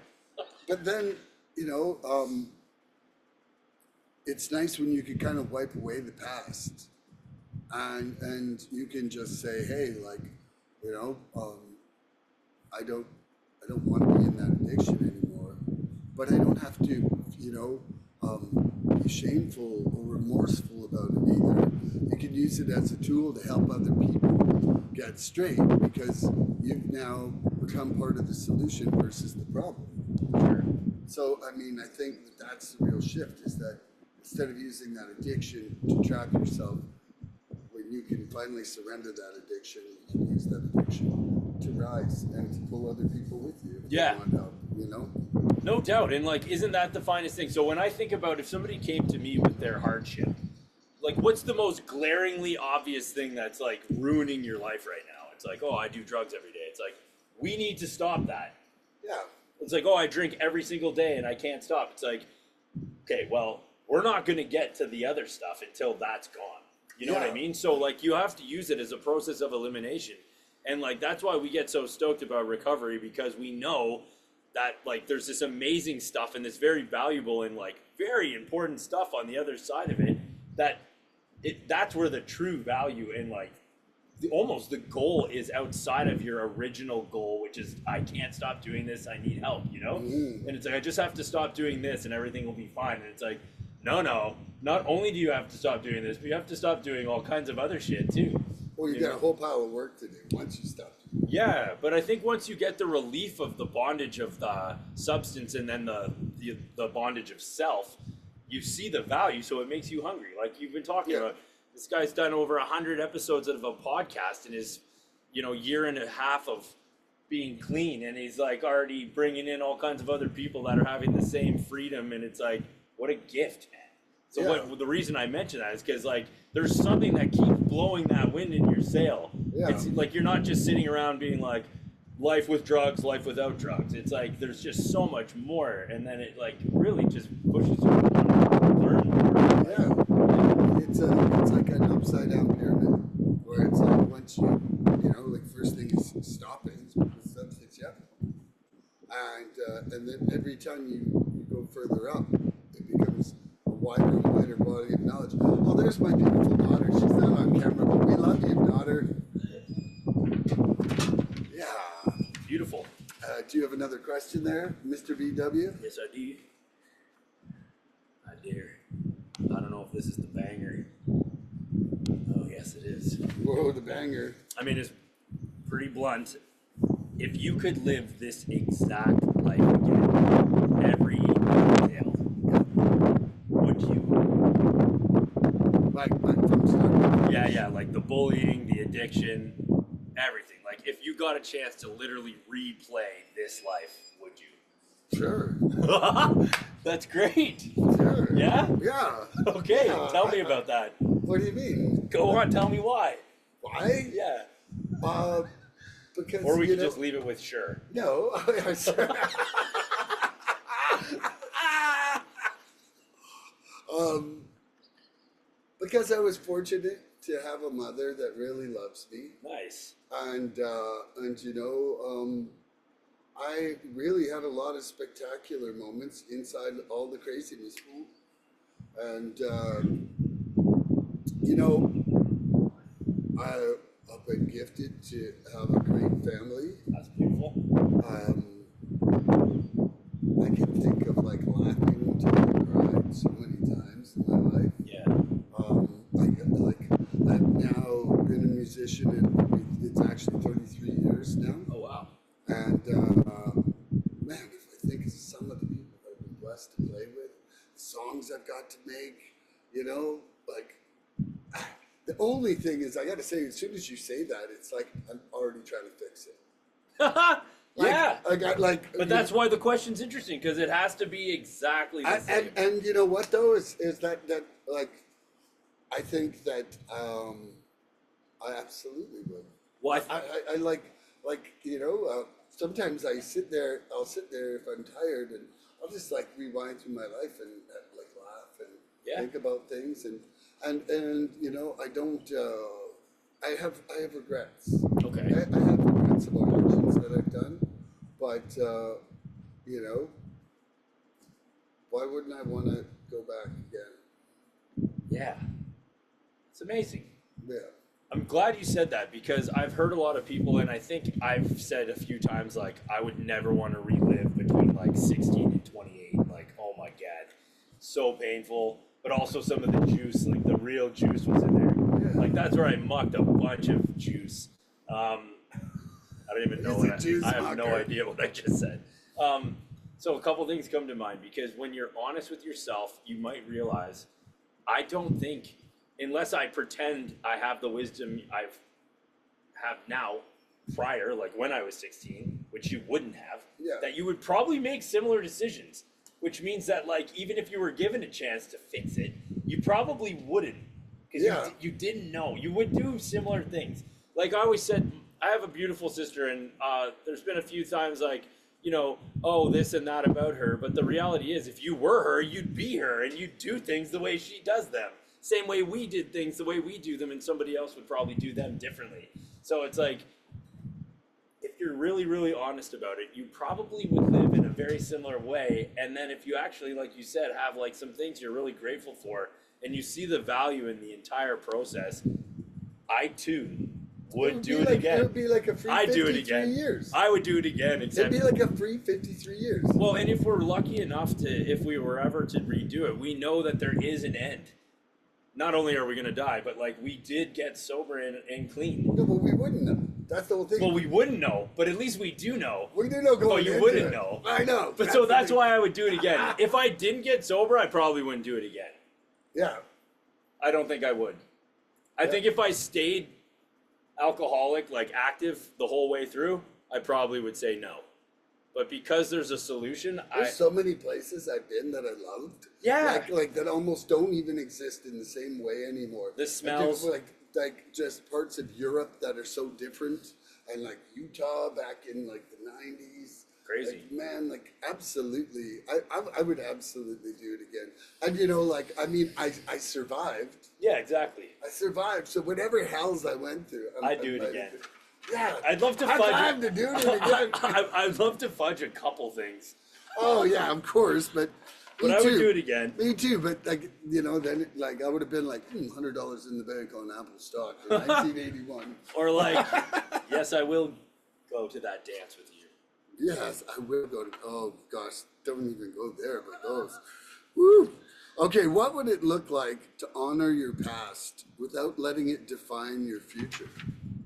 then, you know, it's nice when you can kind of wipe away the past, and you can just say, hey, like, you know, I don't want to be in that addiction anymore, but I don't have to, you know, be shameful or remorseful about it either. You can use it as a tool to help other people get straight, because you've now become part of the solution versus the problem. Sure. So, I mean, I think that's the real shift, is that instead of using that addiction to trap yourself, when you can finally surrender that addiction, you can use that addiction to rise and to pull other people with you if you want help, you know? No doubt. And like, isn't that the finest thing? So when I think about if somebody came to me with their hardship, like what's the most glaringly obvious thing that's like ruining your life right now? It's like, oh, I do drugs every day. It's like, we need to stop that. Yeah. It's like, oh, I drink every single day and I can't stop. It's like, okay, well, we're not going to get to the other stuff until that's gone. You know what I mean? So like, you have to use it as a process of elimination. And like, that's why we get so stoked about recovery, because we know that like there's this amazing stuff and this very valuable and like very important stuff on the other side of it, that's where the true value and like almost the goal is outside of your original goal, which is I can't stop doing this, I need help, you know? And it's like, I just have to stop doing this and everything will be fine. And it's like, no, not only do you have to stop doing this, but you have to stop doing all kinds of other shit too. Well, you got a whole pile of work to do once you stop. Yeah, but I think once you get the relief of the bondage of the substance and then the bondage of self, you see the value, so it makes you hungry. Like you've been talking about, this guy's done over 100 episodes of a podcast in his, you know, year and a half of being clean, and he's like already bringing in all kinds of other people that are having the same freedom, and it's like, what a gift, man. So the reason I mention that is because like there's something that keeps blowing that wind in your sail. Yeah. It's like you're not just sitting around being like, life with drugs, life without drugs. It's like there's just so much more, and then it like really just pushes you to learn more. Yeah, it's like an upside down pyramid, where it's like once you know, like first thing is stopping with substance, and then every time you go further up, it becomes wider and wider body of knowledge. Oh, there's my beautiful daughter. She's not on camera, but we love you, daughter. Yeah. Beautiful. Do you have another question there, Mr. BW? Yes, I do. I dare. I don't know if this is the banger. Oh, yes, it is. Whoa, the banger. I mean, it's pretty blunt. If you could live this exact life again, every detail, would you? Like from start. Yeah, like the bullying, the addiction, everything. Like, if you got a chance to literally replay this life, would you? Sure. That's great. Sure. Yeah? Yeah. Okay, Yeah, tell me about that. What do you mean? Go on, tell me why. Why? Yeah. Because Or we could just leave it with sure. No. Because I was fortunate to have a mother that really loves me, Nice. and I really had a lot of spectacular moments inside all the craziness, and I've been gifted to have a great family. That's beautiful. I can think of like laughing until I cried so many times in my life. Yeah. I've now been a musician, and it's actually 33 years now. Oh, wow. And man, if I think of some of the people I've been blessed to play with, the songs I've got to make, the only thing is, I got to say, as soon as you say that, it's like I'm already trying to fix it. Yeah. But that's why the question's interesting, because it has to be exactly the same. And you know what though is that I think that I absolutely would. Well, I sometimes I'll sit there if I'm tired, and I'll just like rewind through my life and like laugh and think about things, and I don't I have regrets. Okay. I have regrets about actions that I've done, but why wouldn't I want to go back again? Yeah. It's amazing. Yeah. I'm glad you said that, because I've heard a lot of people, and I think I've said a few times, like, I would never want to relive between like 16 and 28. Like, oh my God, so painful. But also some of the juice, like the real juice was in there. Yeah. Like, that's where I mucked a bunch of juice. I don't even know I have no idea what I just said. So a couple things come to mind, because when you're honest with yourself, you might realize, I don't think, unless I pretend I have the wisdom I have now, prior, like when I was 16, which you wouldn't have, that you would probably make similar decisions, which means that, like, even if you were given a chance to fix it, you probably wouldn't, because you didn't know. You would do similar things. Like I always said, I have a beautiful sister, and there's been a few times, like, oh, this and that about her, but the reality is, if you were her, you'd be her, and you'd do things the way she does them. Same way we did things the way we do them, and somebody else would probably do them differently. So it's like, if you're really, really honest about it, you probably would live in a very similar way. And then if you actually, like you said, have like some things you're really grateful for, and you see the value in the entire process, I too would do it again. It would be like a free 53 years. I would do it again. It'd be like a free 53 years. Well, and if we're lucky enough to, if we were ever to redo it, we know that there is an end. Not only are we going to die, but like we did get sober and clean. No, but we wouldn't know. That's the whole thing. Well, we wouldn't know, but at least we do know. We do know going you into wouldn't it. know. I know. But so that's why I would do it again. If I didn't get sober, I probably wouldn't do it again. Yeah. I don't think I would. I think if I stayed alcoholic, like active the whole way through, I probably would say no. But because there's a solution, there's so many places I've been that I loved. Yeah. Like that almost don't even exist in the same way anymore. The smells. Like just parts of Europe that are so different, and like Utah back in like the 90s. Crazy. Like, man, like absolutely. I would absolutely do it again. And I survived. Yeah, exactly. I survived. So whatever hells I went through, I'd do it again. Yeah, I'd love to fudge. To do it again. I'd love to fudge a couple things. Oh yeah, of course, but But I would do it again. Me too, but like, you know, then like I would have been like $100 in the bank on Apple stock in 1981. Or like, yes, I will go to that dance with you. Yes, I will go to. Oh gosh, don't even go there. But those, woo. Okay, what would it look like to honor your past without letting it define your future?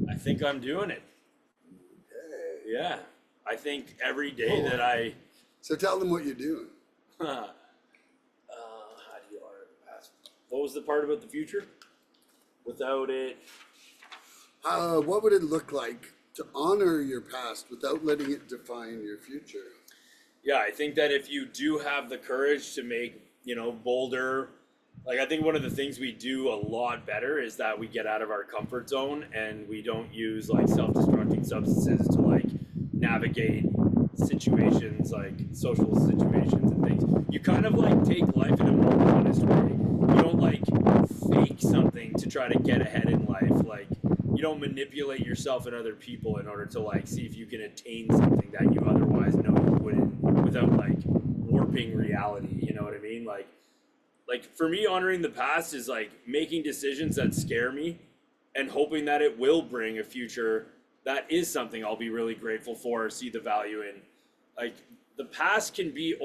I think I'm doing it. Okay. Yeah, I think every day that I. So tell them what you're doing. How do you honor the past? What was the part about the future? Without it. What would it look like to honor your past without letting it define your future? Yeah, I think that if you do have the courage to make, bolder, like I think one of the things we do a lot better is that we get out of our comfort zone and we don't use like self-destructing substances to like navigate situations, like social situations and things. You kind of like take life in a more honest way. You don't like fake something to try to get ahead in life. Like you don't manipulate yourself and other people in order to like see if you can attain something that you otherwise know you wouldn't, without like warping reality. You know what I mean? Like for me, honoring the past is like making decisions that scare me and hoping that it will bring a future that is something I'll be really grateful for, see the value in. Like the past can be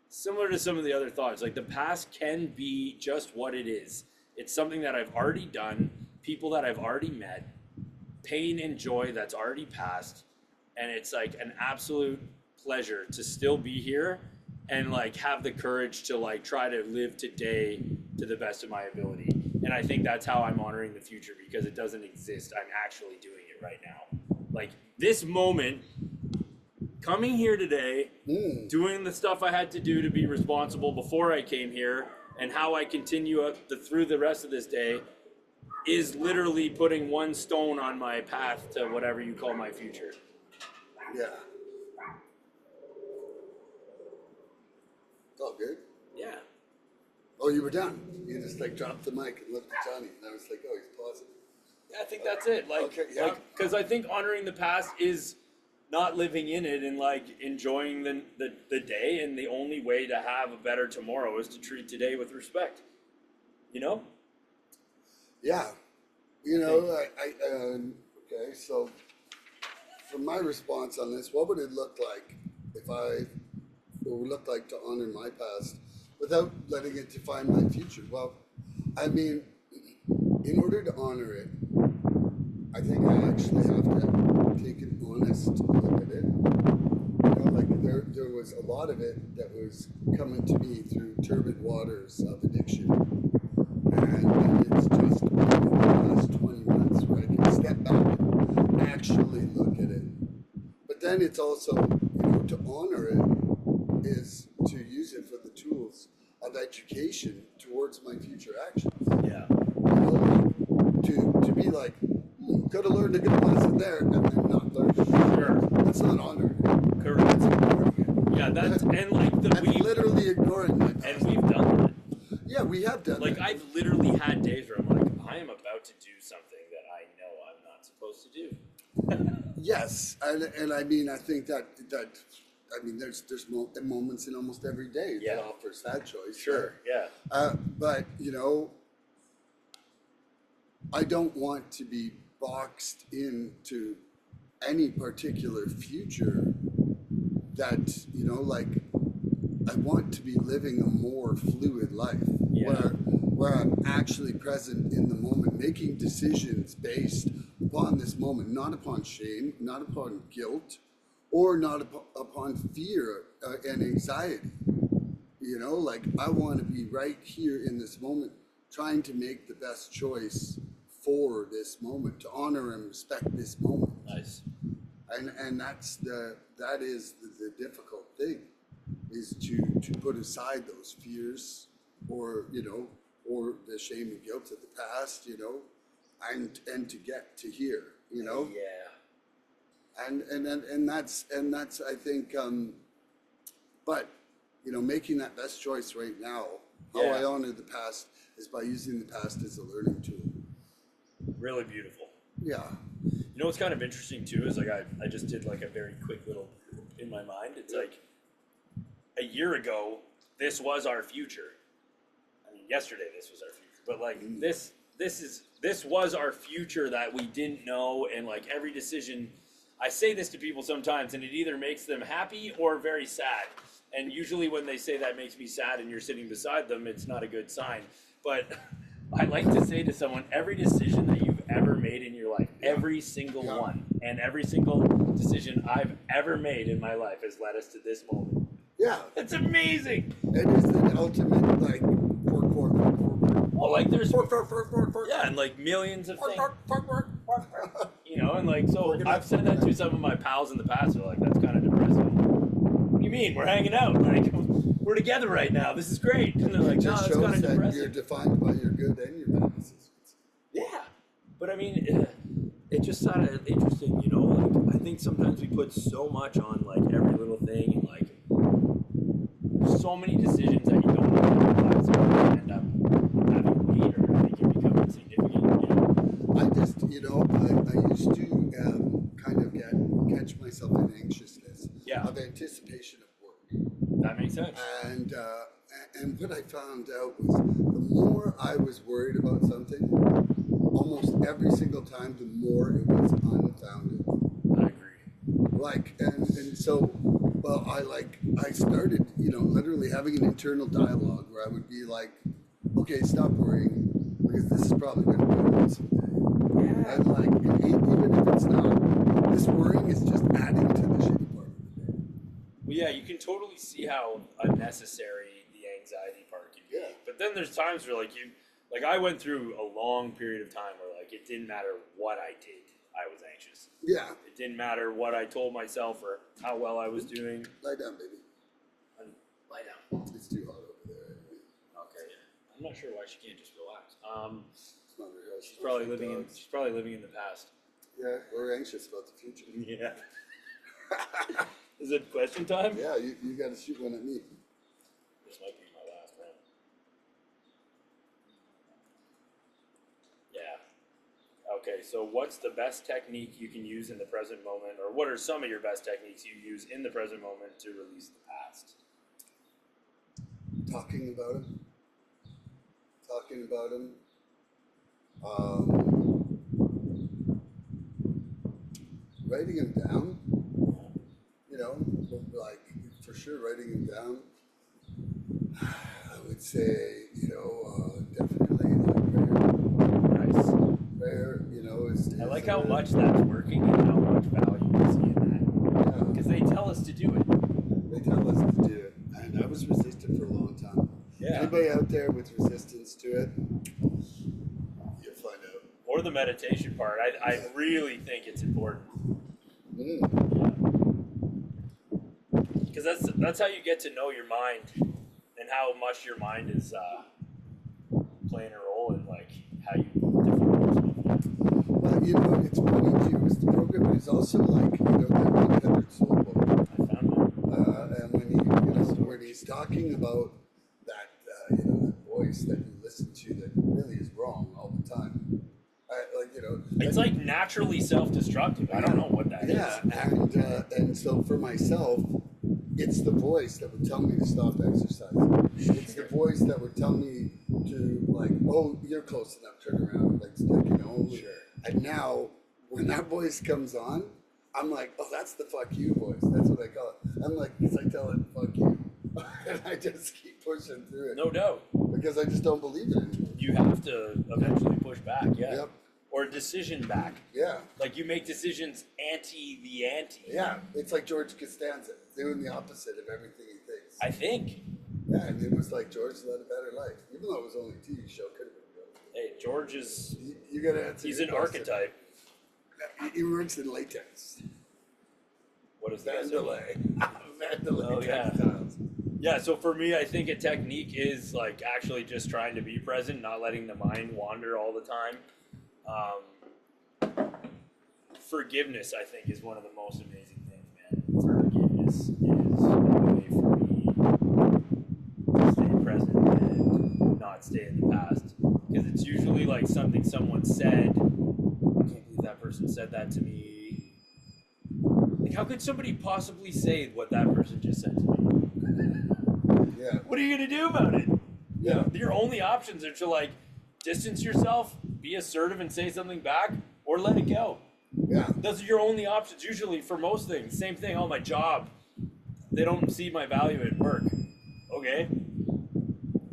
similar to some of the other thoughts. Like the past can be just what it is. It's something that I've already done, people that I've already met, pain and joy that's already passed. And it's like an absolute pleasure to still be here and like have the courage to like try to live today to the best of my ability. And I think that's how I'm honoring the future, because it doesn't exist. I'm actually doing it right now. Like this moment, coming here today, doing the stuff I had to do to be responsible before I came here, and how I continue through the rest of this day is literally putting one stone on my path to whatever you call my future. Yeah. It's all good. Yeah. Oh, you were done. You just like dropped the mic and looked at Johnny, and I was like, oh, he's pausing. Yeah, I think that's it. Like, okay, yeah. Because I think honoring the past is not living in it and like enjoying the day, and the only way to have a better tomorrow is to treat today with respect. You know? Yeah. You know, okay, so for my response on this, what would it look like what would look like to honor my past without letting it define my future? Well, I mean, in order to honor it, I think I actually have to take an honest look at it. You know, like there was a lot of it that was coming to me through turbid waters of addiction. And it's just in the last 20 months where I can step back and actually look at it. But then it's also, to honor it is to use it for the tools of education towards my future actions. Yeah. To be like, could have learned a good lesson there and then not learn it. Sure. That's not honoring it. Correct. That's ignoring it. Yeah, that's literally ignoring my past. And we've done that. Yeah, we have done Like that. I've literally had days where I'm like, I am about to do something that I know I'm not supposed to do. Yes, and I mean, I think that there's moments in almost every day that offers that choice. Sure, yeah. But I don't want to be boxed into any particular future. That I want to be living a more fluid life where I'm actually present in the moment, making decisions based upon this moment, not upon shame, not upon guilt, or not upon fear and anxiety. I want to be right here in this moment, trying to make the best choice for this moment, to honor and respect this moment. Nice. And that is the difficult thing, is to put aside those fears or the shame and guilt of the past, and to get to here, Yeah. And that's I think but making that best choice right now, how I honor the past is by using the past as a learning tool. Really beautiful. Yeah. You know what's kind of interesting too is like I just did like a very quick little in my mind. It's like a year ago, this was our future. I mean, yesterday this was our future, but like this was our future that we didn't know, and like every decision, I say this to people sometimes, and it either makes them happy or very sad. And usually when they say that makes me sad and you're sitting beside them, it's not a good sign. But I like to say to someone, every decision that you've ever made in your life, every single one, and every single decision I've ever made in my life has led us to this moment. Yeah. It's amazing. It is the ultimate, like, fork. Well, like there's Fork. yeah, and like millions of things. You know, and like, so I've said that to some of my pals in the past. They're like, that's kind of depressing. What do you mean? We're hanging out. Like, we're together right now. This is great. And they're like, no, that's kind of depressing. You're defined by your good and your bad decisions. Yeah. But I mean, it just sounded interesting, you know? Like, I think sometimes we put so much on, like, every little thing, and, like, so many decisions that you don't even realize are end up having weight or make you become insignificant, you know? I just, you know, I used to kind of catch myself in anxiousness of anticipation of work. That makes sense. And what I found out was the more I was worried about something, almost every single time, the more it was unfounded. I agree. Like, and so, well, I started, you know, literally having an internal dialogue where I would be like, okay, stop worrying, because this is probably going to be away someday. Yeah. And like, even if it's not, this worrying is just adding to the shitty part of the day. Well, yeah, you can totally see how unnecessary the anxiety part can be. Yeah. But then there's times where, like, I went through a long period of time where, like, it didn't matter what I did, I was anxious. Yeah. It didn't matter what I told myself or how well I was doing. Lie down, baby. Lie down. It's too hot over there. Okay. I'm not sure why she can't just relax. It's not real. She's probably living in the past. Yeah, we're anxious about the future. Yeah. Is it question time? Yeah, you got to shoot one at me. This might be my last round. Yeah. Okay, so what's the best technique you can use in the present moment, or what are some of your best techniques you use in the present moment to release the past? Talking about him. Writing him down. You know, like, for sure, writing him down. I would say, you know, definitely like prayer. Nice. Prayer, you know, is I like how much that's working and how much value you see in that. Yeah. Because they tell us to do it. They tell us to do it. And I was resistant for a long time. Yeah. Anybody out there with resistance to it, you'll find out. Or the meditation part. I really think it's important. Because that's how you get to know your mind and how much your mind is playing a role in, like, how you define yourself. Well, you know, it's funny too, is the program is also like, you know, that untethered soul book. I found it. And when he's talking about that, you know, that voice that you listen to that really is wrong all the time. Like, you know, it's like naturally self-destructive. I don't know what that is. Yeah, and so for myself, it's the voice that would tell me to stop exercising. It's the voice that would tell me to, like, oh, you're close enough, turn around, like, you know. Sure. And now, when that voice comes on, I'm like, oh, that's the fuck you voice. That's what I call it. I'm like, because I tell it, fuck you. And I just keep pushing through it. No doubt. Because I just don't believe it anymore. You have to eventually push back, yeah. Yep. Or decision back. Yeah. Like, you make decisions anti the anti. Yeah. It's like George Costanza doing the opposite of everything he thinks. I think. Yeah, and it was like George led a better life. Even though it was only a TV show, could have been good. Hey, George is... You got to answer. He's an archetype. He works in latex. What is that? Vandalay. Vandalay Oh, yeah. textiles. Yeah, so for me, I think a technique is, like, actually just trying to be present, not letting the mind wander all the time. Forgiveness, I think, is one of the most amazing things, man. Forgiveness is a way for me to stay present and not stay in the past. Because it's usually like something someone said. I can't believe that person said that to me. Like, how could somebody possibly say what that person just said to me? Yeah. What are you gonna do about it? Yeah. You know, your only options are to like distance yourself, be assertive and say something back, or let it go. Yeah. Those are your only options usually for most things. Same thing, my job. They don't see my value at work. Okay.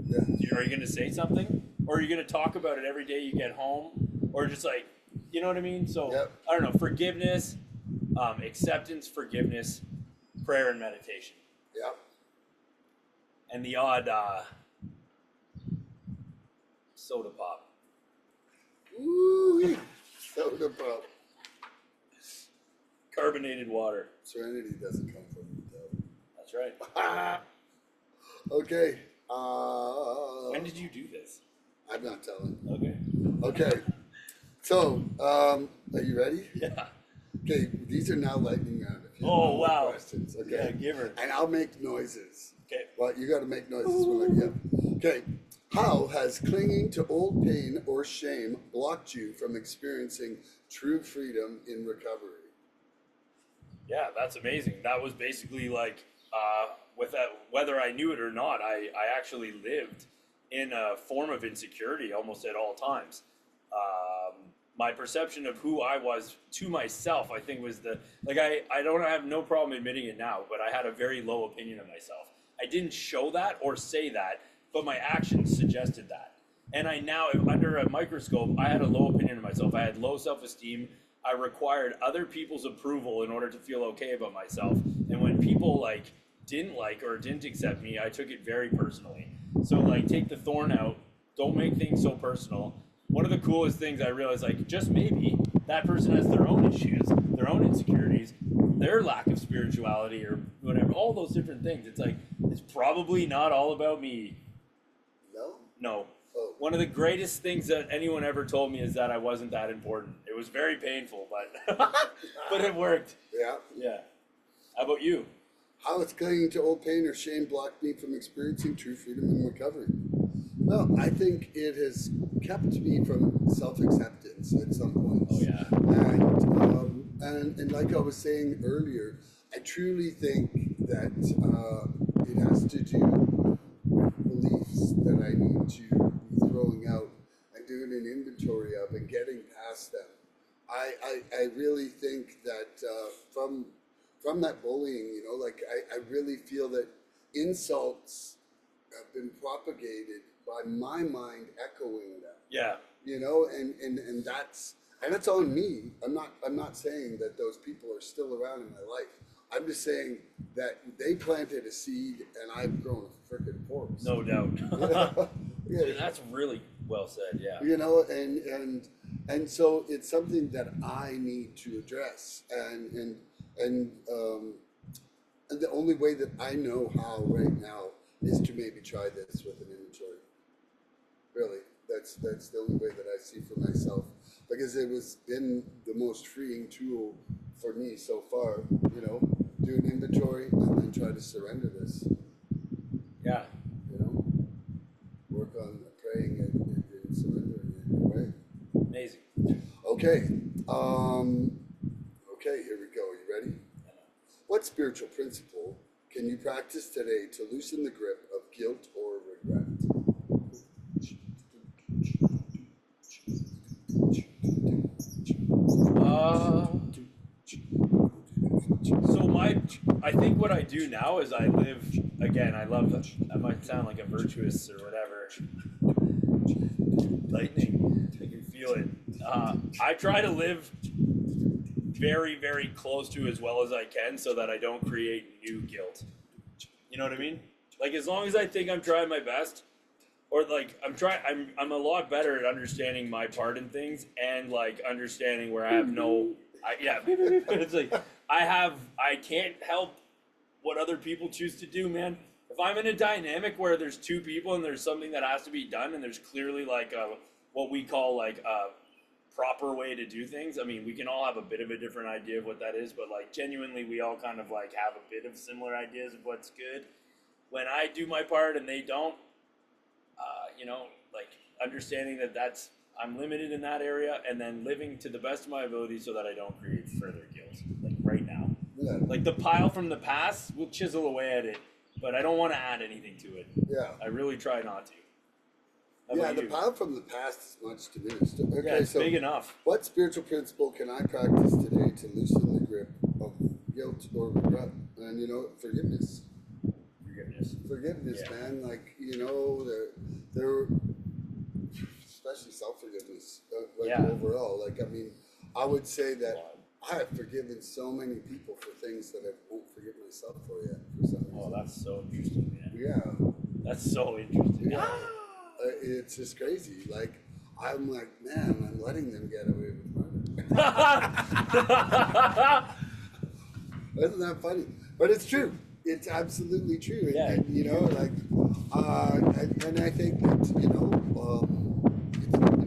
Yeah. Are you gonna say something? Or are you gonna talk about it every day you get home? Or just like, you know what I mean? So, Yep. I don't know, forgiveness, acceptance, forgiveness, prayer, and meditation. Yeah. And the odd soda pop. Ooh, soda pop. Carbonated water. Serenity doesn't come from the devil. That's right. Okay. When did you do this? I'm not telling. Okay. Okay. So, are you ready? Yeah. Okay, these are now lightning round. If you Oh, have wow. questions, okay? Yeah, give her. And I'll make noises. Okay. Well, you got to make noises when I yeah. Okay. How has clinging to old pain or shame blocked you from experiencing true freedom in recovery? Yeah, that's amazing. That was basically like, with that, whether I knew it or not, I actually lived in a form of insecurity almost at all times. My perception of who I was to myself, I think, was I don't have no problem admitting it now, but I had a very low opinion of myself. I didn't show that or say that, but my actions suggested that. And I now, under a microscope, I had a low opinion of myself. I had low self-esteem. I required other people's approval in order to feel okay about myself. And when people didn't like or didn't accept me, I took it very personally. So take the thorn out. Don't make things so personal. One of the coolest things I realized, just maybe that person has their own issues, their own insecurities, their lack of spirituality or whatever, all those different things. It's probably not all about me. No? No. Oh. One of the greatest things that anyone ever told me is that I wasn't that important. It was very painful, but but it worked. Yeah. Yeah. How about you? How has clinging to old pain or shame blocked me from experiencing true freedom and recovery? Well, I think it has kept me from self-acceptance at some point. Oh yeah. And like I was saying earlier, I truly think that it has to do with beliefs that I need to be throwing out and doing an inventory of and getting past them. I really think that from that bullying, I really feel that insults have been propagated by my mind echoing them. Yeah. And that's on me. I'm not saying that those people are still around in my life. I'm just saying that they planted a seed and I've grown a freaking forest. No doubt. Yeah. That's really well said. Yeah. And so it's something that I need to address, and the only way that I know how right now is to maybe try this with an inventory. Really, that's the only way that I see for myself, because it was been the most freeing tool for me so far. Do an inventory and then try to surrender this. Yeah. Work on praying and surrendering it. Right. Amazing. Okay. Okay. Here we go. You ready? What spiritual principle can you practice today to loosen the grip of guilt or regret? I think what I do now is I live, again, I might sound like a virtuous or whatever. Lightning, I can feel it. I try to live very, very close to as well as I can so that I don't create new guilt. You know what I mean? As long as I think I'm trying my best, or I'm a lot better at understanding my part in things and understanding where I have it's I can't help what other people choose to do, man. If I'm in a dynamic where there's two people and there's something that has to be done and there's clearly what we call a proper way to do things. I mean, we can all have a bit of a different idea of what that is, but genuinely we all kind of have a bit of similar ideas of what's good. When I do my part and they don't, understanding that I'm limited in that area, and then living to the best of my ability so that I don't create further guilt. Right now. Yeah. The pile from the past, we'll chisel away at it. but I don't want to add anything to it. Yeah. I really try not to. How Yeah, about the you? power from the past is much diminished. Okay, Yeah, it's so big enough. what spiritual principle can I practice today to loosen the grip of guilt or regret? And forgiveness. Forgiveness, Yeah. man. Like there, especially self-forgiveness. Overall, like I mean, I would say that I have forgiven so many people for things that I won't forgive myself for yet. For some reason. Oh, that's so interesting, man. Yeah. That's so interesting. Yeah. It's just crazy. Like, I'm like, man, I'm letting them get away with murder. Isn't that funny? But it's true. It's absolutely true. Yeah. And and I think that, it's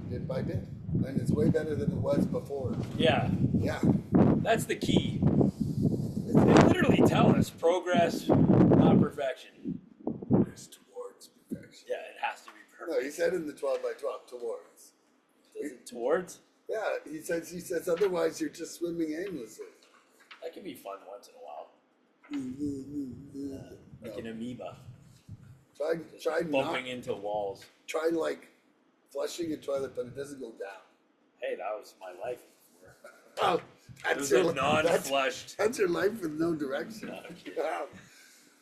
bit by bit. And it's way better than it was before. Yeah. Yeah. That's the key. They literally tell us progress, not perfection. It's towards perfection. Yeah, it has to be perfect. No, he said in the 12 by 12, towards. Does it towards? Yeah, he says, otherwise you're just swimming aimlessly. That can be fun once in a while. Like an amoeba. Try Bumping into walls. Try like flushing a toilet, but it doesn't go down. Hey, that was my life before. Oh, It was a non-flushed. That's your life with no direction. No, okay. Wow.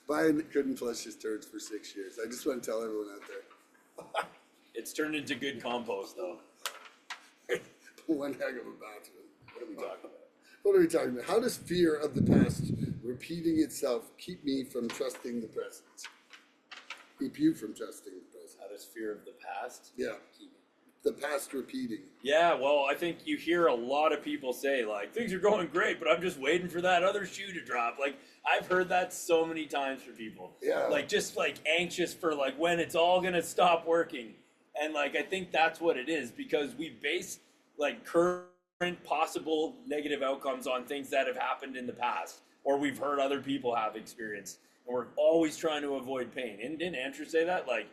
Brian couldn't flush his turds for 6 years. I just want to tell everyone out there. It's turned into good compost, though. One heck of a bathroom. What are we talking about? What are we talking about? How does fear of the past repeating itself keep me from trusting the present? Keep you from trusting the present? How does fear of the past? Yeah. The past repeating. Yeah, well, I think you hear a lot of people say, like, things are going great, but I'm just waiting for that other shoe to drop. Like, I've heard that so many times from people. Yeah. Like, just, like, anxious for, like, when it's all going to stop working. And, like, I think that's what it is, because we base, like, current possible negative outcomes on things that have happened in the past, or we've heard other people have experienced. And we're always trying to avoid pain. And didn't Andrew say that? Like,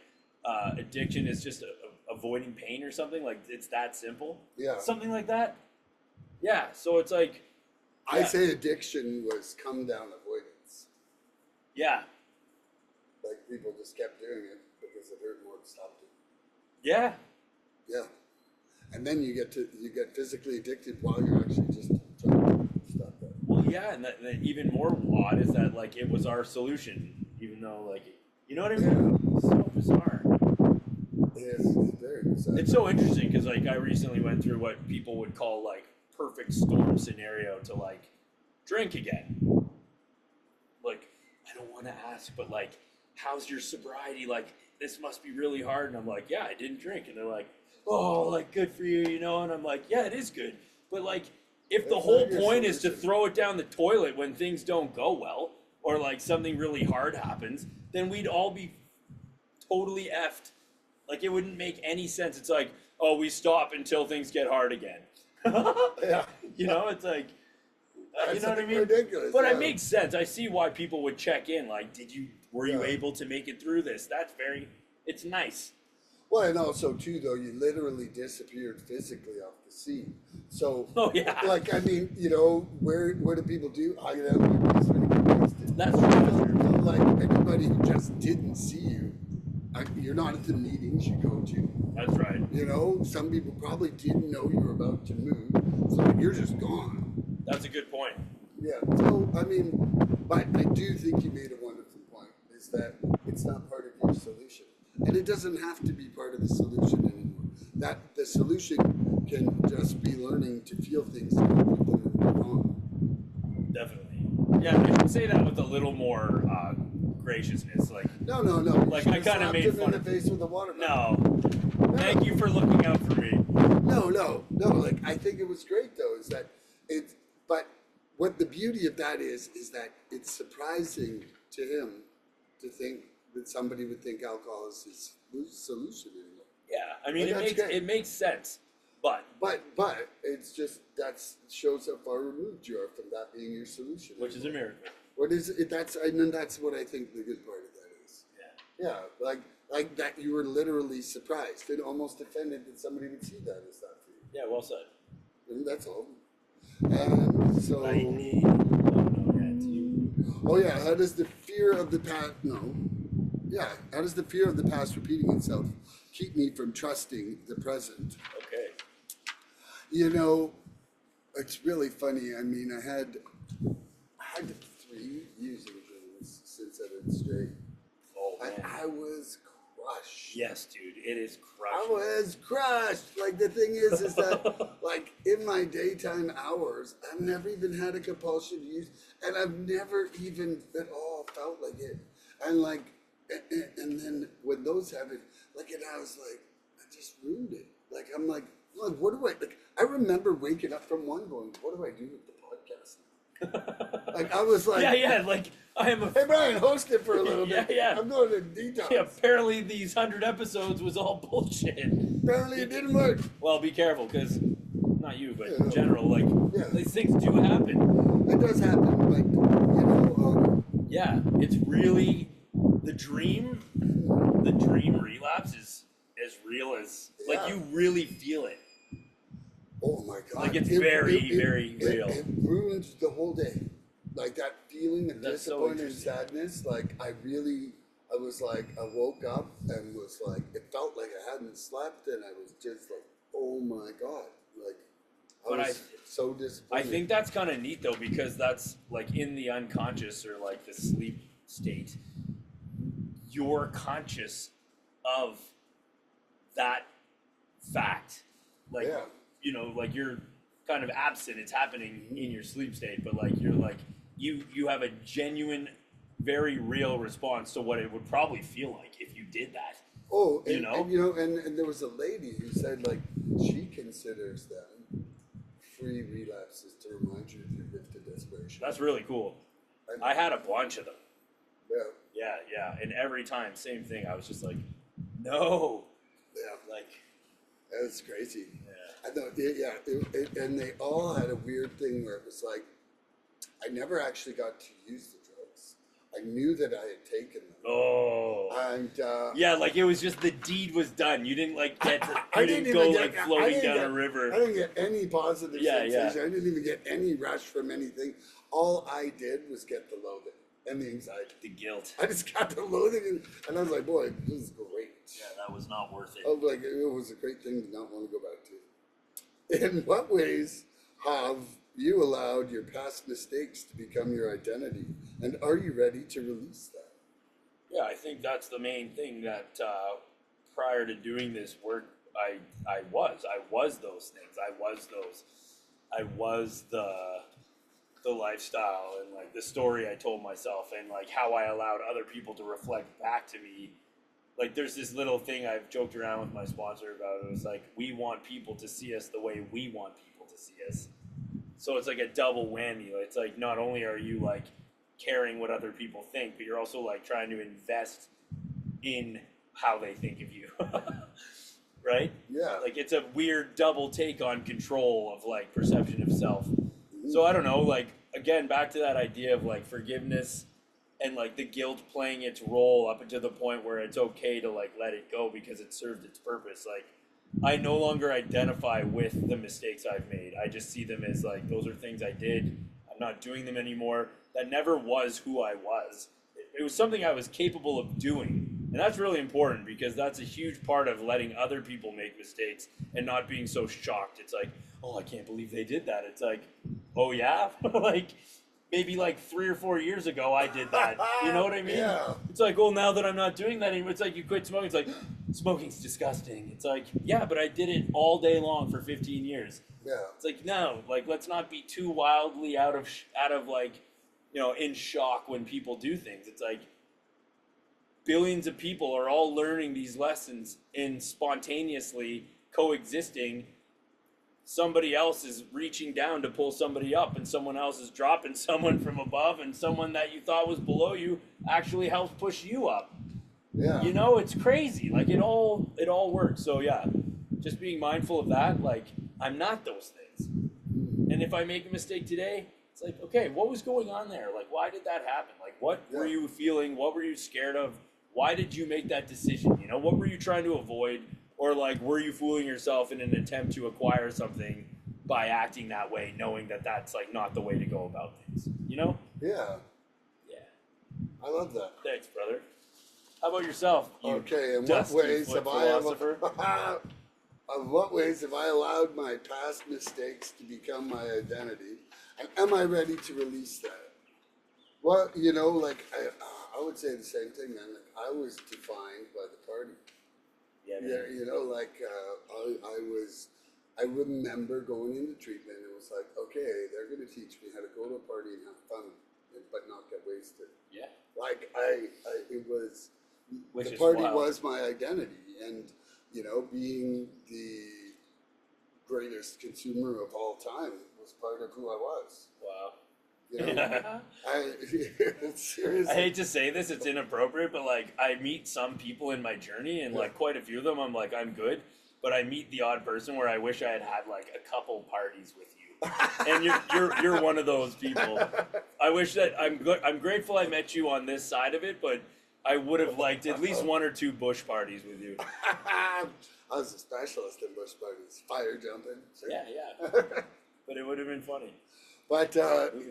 addiction is just avoiding pain or something? Like, it's that simple? Yeah. Something like that? Yeah, so it's like... I yeah. say addiction was come down avoidance. Yeah. Like people just kept doing it because it hurt more to stop doing Yeah. it. Yeah. And then you get physically addicted while you're actually just trying to stop that. Well, yeah, and that even more odd is that, like, it was our solution, even though, like, you know what I mean? Yeah. It's so bizarre. Yes, it's very bizarre. It's so interesting because, like, I recently went through what people would call, like, perfect storm scenario to, like, drink again. Like, I don't want to ask, but, like, how's your sobriety? Like, this must be really hard. And I'm like, yeah, I didn't drink. And they're like, oh, like, good for you, you know? And I'm like, yeah, it is good. But, like, if the whole point is to throw it down the toilet when things don't go well, or, like, something really hard happens, then we'd all be totally effed. Like, it wouldn't make any sense. It's like, oh, we stop until things get hard again. Yeah. You know, it's like, you know what I mean? Ridiculous. But yeah. it makes sense. I see why people would check in. Like, were you Yeah. able to make it through this? It's nice. Well, and also too, though, you literally disappeared physically off the scene. So, Oh, yeah. like, I mean, where do people do? Hide out in your basement and get wasted. That's true. Like, anybody who just didn't see you, you're not at the meetings you go to. That's right. Some people probably didn't know you were about to move, so you're just gone. That's a good point. Yeah, so, I mean, but I do think you made a wonderful point, is that it's not part of your solution. And it doesn't have to be part of the solution anymore. That the solution can just be learning to feel things, cope with them, and move on. Definitely. Yeah, I should say that with a little more graciousness. Like, No. Like, I kind of made him fun in the of face with a water no. bottle. Thank you for looking out for me. No. Like, I think it was great though. Is that it's? But what the beauty of that is that it's surprising to him to think that somebody would think alcohol is his solution anymore. Yeah, I mean, But that's great. it makes sense. But But it's just shows how far removed you are from that being your solution. which is a miracle. What is it? That's what I think the good part of that is. Yeah. Yeah, like that you were literally surprised and almost offended that somebody would see that as that for you. Yeah, well said. And that's all. And so I need. Oh, no, yeah, it's you. Oh yeah, how does the fear of the past? No, yeah, how does the fear of the past repeating itself keep me from trusting the present? Okay. You know, it's really funny. I mean, I had 3 using dreams since I've been straight. Oh man. And I was crushed. Yes, dude, it is I crushing. was crushed. Like the thing is that like in my daytime hours, I've never even had a compulsion to use, and I've never even at all felt like it. And like, and then when those happen, like, and I was like, I just ruined it. Like I'm like, what do I like? I remember waking up from one going, what do I do with the podcast? Like I was like, Yeah, like I am a. hey Brian, host it for a little bit. Yeah. I'm going to detox. Yeah, apparently these 100 episodes was all bullshit. Apparently it didn't work. Well, be careful, because not you, but Yeah. in general, like these things do happen. It does happen, but you know, Yeah, it's really the dream. The dream relapse is as real as like you really feel it. oh my god! Like it's very real. It ruined the whole day. Like that feeling of That's so disappointment and interesting. sadness. Like I was like, I woke up and was like, it felt like I hadn't slept, and I was just like, oh my god! Like But I was so disappointed. I think that's kind of neat though, because that's like in the unconscious or like the sleep state, you're conscious of that fact. Like, you know, like you're kind of absent. It's happening in your sleep state, but like you're like, you have a genuine, very real response to what it would probably feel like if you did that. Oh, and, you know? And there was a lady who said like she considers them free relapses to remind you of your gift of desperation. That's really cool. I had a bunch of them. Yeah. Yeah. And every time, same thing. I was just like, no. Yeah. Like, That's crazy. yeah. I know. And they all had a weird thing where it was like, I never actually got to use the drugs. I knew that I had taken them. Oh. And yeah, like it was just the deed was done. You didn't like get to, I you didn't didn't go even like get- I floating didn't down get- a river. I didn't get any positive Yeah, sensation. yeah. I didn't even get any rush from anything. All I did was get the loathing and the anxiety. The guilt. I just got the loathing, and I was like, boy, this is great. Yeah, that was not worth it. I was like, it was a great thing to not want to go back to. In what ways have you allowed your past mistakes to become your identity? And are you ready to release that? Yeah, I think that's the main thing that prior to doing this work, I was those things. I was the lifestyle and like the story I told myself and like how I allowed other people to reflect back to me. Like there's this little thing I've joked around with my sponsor about. It was like, we want people to see us the way we want people to see us. So it's like a double whammy. It's like, not only are you like caring what other people think, but you're also like trying to invest in how they think of you. Right? Yeah. Like it's a weird double take on control of like perception of self. So I don't know, like again, back to that idea of like forgiveness and like the guilt playing its role up until the point where it's okay to like let it go because it served its purpose. Like I no longer identify with the mistakes I've made. I just see them as like, those are things I did. I'm not doing them anymore. That never was who I was. It was something I was capable of doing. And that's really important because that's a huge part of letting other people make mistakes and not being so shocked. It's like, oh, I can't believe they did that. It's like, oh yeah? Like maybe like 3 or 4 years ago I did that. You know what I mean? Yeah. It's like, well, now that I'm not doing that anymore, it's like you quit smoking. It's like, smoking's disgusting. It's like, yeah, but I did it all day long for 15 years. Yeah. It's like, no, like let's not be too wildly out of like, you know, in shock when people do things. It's like billions of people are all learning these lessons in spontaneously coexisting. Somebody else is reaching down to pull somebody up, and someone else is dropping someone from above, and someone that you thought was below you actually helps push you up. Yeah. You know, it's crazy. Like it all works. So yeah, just being mindful of that. Like I'm not those things. And if I make a mistake today, it's like, okay, what was going on there? Like, why did that happen? Like, what were you feeling? What were you scared of? Why did you make that decision? You know, what were you trying to avoid? Or like, were you fooling yourself in an attempt to acquire something by acting that way, knowing that that's like not the way to go about things? You know? Yeah. Yeah. I love that. Thanks, brother. How about yourself? You Okay, in what dusty ways foot have philosopher? of what ways have I allowed my past mistakes to become my identity? And am I ready to release that? Well, like I would say the same thing, man. Like I was defined by the party. Yeah, man. Yeah, like I remember going into treatment. It was like, okay, they're going to teach me how to go to a party and have fun, but not get wasted. Yeah. Like it was, Which the is party wild. was my identity, and being the greatest consumer of all time was part of who I was. Wow. Seriously. I hate to say this, it's inappropriate, but like I meet some people in my journey, and like quite a few of them, I'm like, I'm good. But I meet the odd person where I wish I had had like a couple parties with you, and you're one of those people. I wish that I'm grateful I met you on this side of it, but I would have liked at least one or two bush parties with you. I was a specialist in bush parties, fire jumping. Sure. Yeah. But it would have been funny. But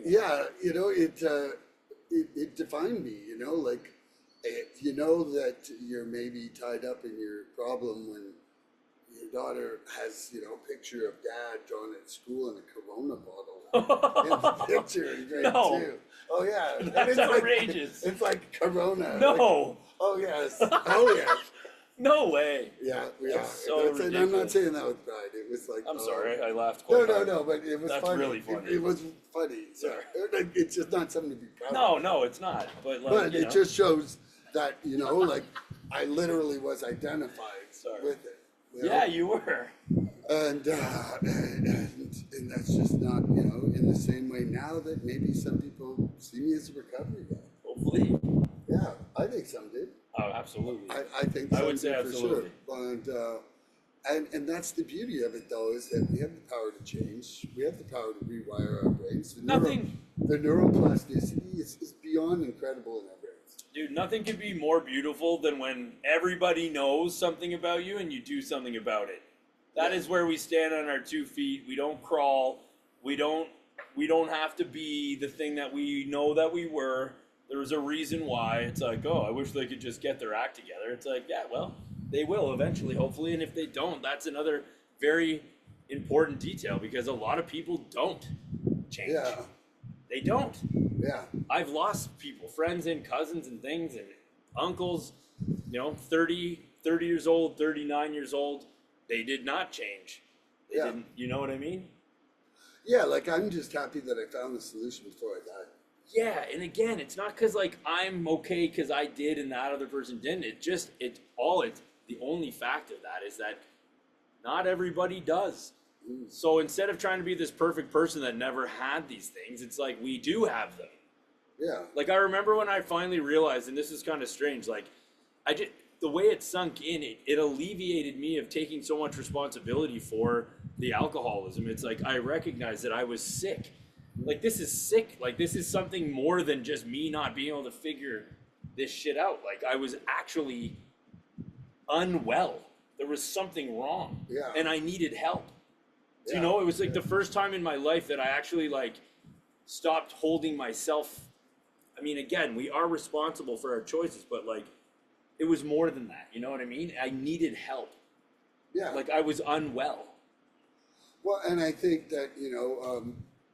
yeah, it defined me. Like that you're maybe tied up in your problem when your daughter has a picture of dad drawn at school in a Corona bottle in the picture in grade 2. Oh yeah, That's outrageous. It's like Corona. No. Like, oh yes. Oh yes. No way. Yeah. So and I'm not saying that with pride. It was like, I'm sorry, I laughed quite hard. No, but it was That's funny. really funny. It was funny. So it's just not something to be proud of. No, it's not. But like, But it just shows that, like I literally was identified with it. Yeah, you were. And that's just not, in the same way now that maybe some people see me as a recovery guy. Hopefully. Yeah, I think some did. Oh, absolutely. I think some I would say did absolutely. For sure. And that's the beauty of it, though, is that we have the power to change. We have the power to rewire our brains. The neuroplasticity is beyond incredible in our brains. Dude, nothing could be more beautiful than when everybody knows something about you and you do something about it. That is where we stand on our 2 feet. We don't crawl. We don't have to be the thing that we know that we were. There was a reason why. It's like, oh, I wish they could just get their act together. It's like, yeah, well, they will eventually, hopefully. And if they don't, that's another very important detail, because a lot of people don't change. Yeah. They don't. Yeah. I've lost people, friends and cousins and things and uncles, 30 years old, 39 years old. They did not change. They didn't, you know what I mean? Yeah, like I'm just happy that I found the solution before I died. Yeah, and again, it's not because like I'm okay because I did and that other person didn't. It's the only fact of that is that not everybody does. So instead of trying to be this perfect person that never had these things, it's like we do have them. Yeah. Like I remember when I finally realized, and this is kind of strange, like the way it sunk in, it alleviated me of taking so much responsibility for the alcoholism. It's like I recognized that I was sick. Like this is sick. Like this is something more than just me not being able to figure this shit out. Like I was actually unwell. There was something wrong. Yeah. And I needed help. Yeah. It was like the first time in my life that I actually like stopped holding myself. I mean, again, we are responsible for our choices, but like it was more than that. You know what I mean? I needed help. Yeah. Like I was unwell. Well, and I think that,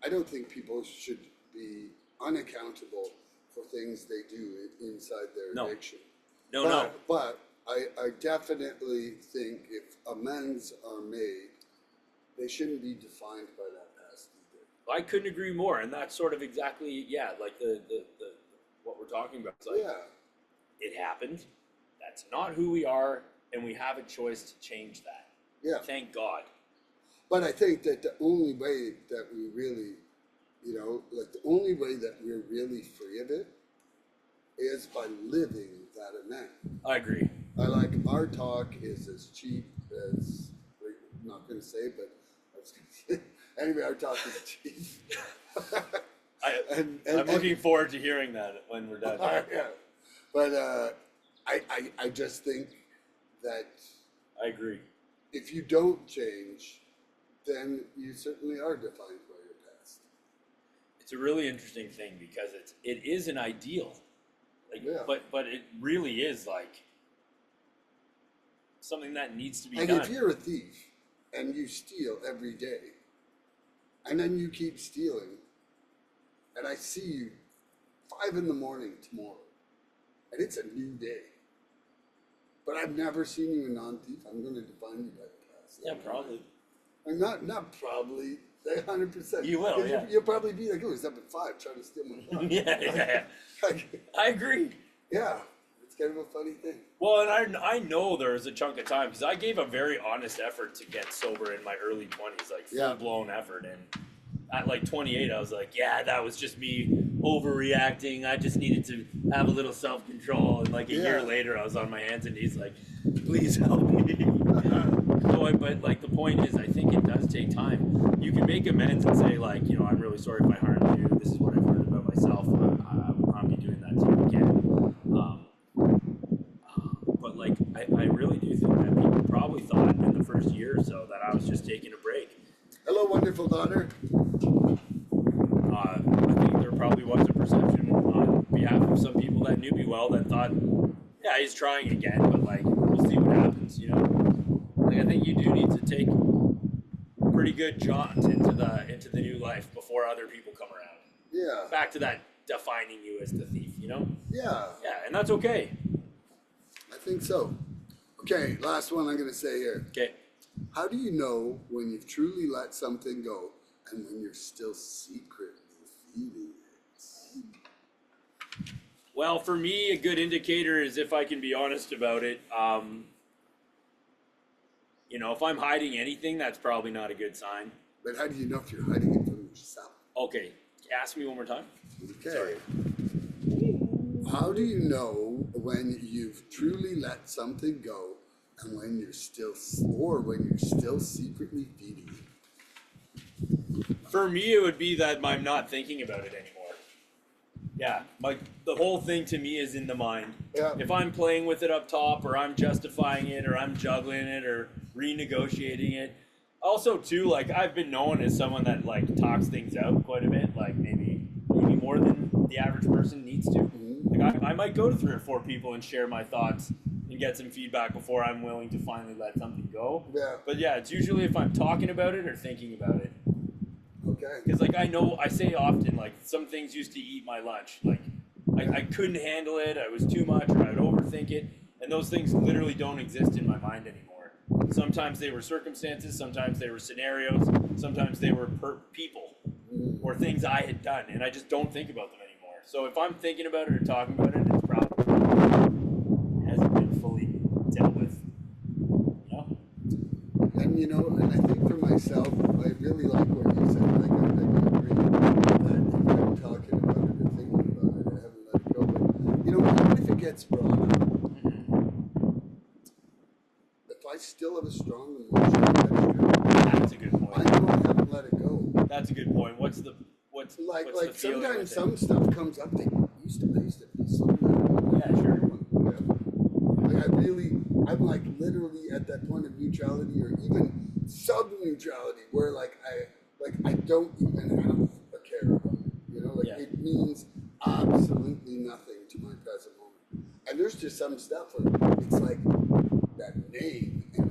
I don't think people should be unaccountable for things they do inside their addiction. No. But I definitely think if amends are made, they shouldn't be defined by that past either. I couldn't agree more, and that's sort of exactly like the what we're talking about. It's like, it happened. That's not who we are, and we have a choice to change that. Yeah. Thank God. But I think that the only way that we really, the only way that we're really free of it is by living that amend. I agree. Our talk is as cheap as, I'm not going to say, but I was going to say, anyway, our talk is cheap. I'm looking forward to hearing that when we're done. Yeah. But I just think that I agree. if you don't change, then you certainly are defined by your past. It's a really interesting thing because it is an ideal. Like, Yeah. but it really is like something that needs to be Like done. if you're a thief and you steal every day, and then you keep stealing, and I see you 5 a.m. tomorrow, and it's a new day, but I've never seen you a non-thief, I'm going to define you by the past. Yeah, probably. I'm not probably. 100%. You will, yeah. You'll probably be like, oh, he's up at 5 trying to steal my car. Yeah. Like, I agree. yeah, it's kind of a funny thing. Well, and I know there was a chunk of time because I gave a very honest effort to get sober in my early 20s, like full-blown effort. And at like 28, I was like, yeah, that was just me overreacting. I just needed to have a little self-control. And like a year later, I was on my hands and knees like, please help me. But like the point is, I think it does take time. You can make amends and say like, you know, I'm really sorry if I harmed you. This is what I've learned about myself. I will not be doing that to you again. But like, I really do think that people probably thought in the first year or so that I was just taking a break. Hello, wonderful daughter. I think there probably was a perception on behalf of some people that knew me well that thought, yeah, he's trying again, but like, we'll see what happens, you know? Like, I think you do need to take a pretty good jaunt into the new life before other people come around. Yeah. Back to that defining you as the thief, you know? Yeah. Yeah, and that's okay. I think so. Okay, last one I'm going to say here. Okay. How do you know when you've truly let something go and when you're still secretly feeling it? Well, for me, a good indicator is if I can be honest about it. You know, if I'm hiding anything, that's probably not a good sign. But how do you know if you're hiding it from yourself? Okay, ask me one more time. Okay. Sorry. How do you know when you've truly let something go and when you're still secretly feeding it? For me, it would be that I'm not thinking about it anymore. Yeah, like the whole thing to me is in the mind. Yeah. If I'm playing with it up top, or I'm justifying it, or I'm juggling it, or renegotiating it. Also, too, like I've been known as someone that like talks things out quite a bit, like maybe more than the average person needs to. Mm-hmm. Like I might go to 3 or 4 people and share my thoughts and get some feedback before I'm willing to finally let something go. Yeah. But yeah, it's usually if I'm talking about it or thinking about it. Okay. Because like I say often, like some things used to eat my lunch. Like I couldn't handle it, I was too much, or I would overthink it. And those things literally don't exist in my mind anymore. Sometimes they were circumstances, sometimes they were scenarios, sometimes they were people or things I had done, and I just don't think about them anymore. So if I'm thinking about it or talking about it, it's probably hasn't been fully dealt with. You know? And you know, and I think for myself, I really like what you said. Like I agree that if I'm talking about it or thinking about it, I haven't let it go. But you know, even if it gets brought up, if I still have a strong emotion attached to it, That's a good point. I know I haven't let it go. That's a good point. What's the Like the feeling sometimes with it? some stuff comes up that I used to be so mad. Yeah, sure. Like I'm like literally at that point of neutrality or even sub-neutrality where like I don't even have a care about it. You know, like it means absolutely nothing to my present moment. And there's just some stuff where it's like that name and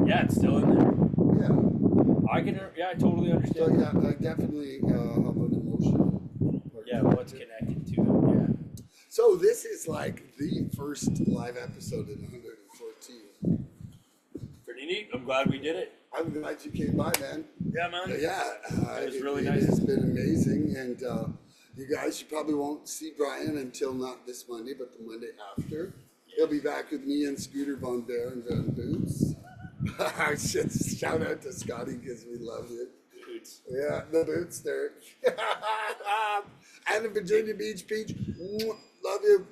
Yeah, it's still in there. yeah. I totally So understand. yeah, I definitely have an emotional part. Yeah, what's connected to it? Yeah. So this is like the first live episode in 114. Pretty neat. I'm glad we did it. I'm glad you came by, man. Yeah, man. Yeah, It was really nice. It's been amazing, and you guys, you probably won't see Brian until not this Monday, but the Monday after. He'll be back with me and Scooter Von Bear and Van Boots. Shout out to Scotty because we love it. Boots. Yeah, the Boots there. And the Virginia Beach Peach. Love you.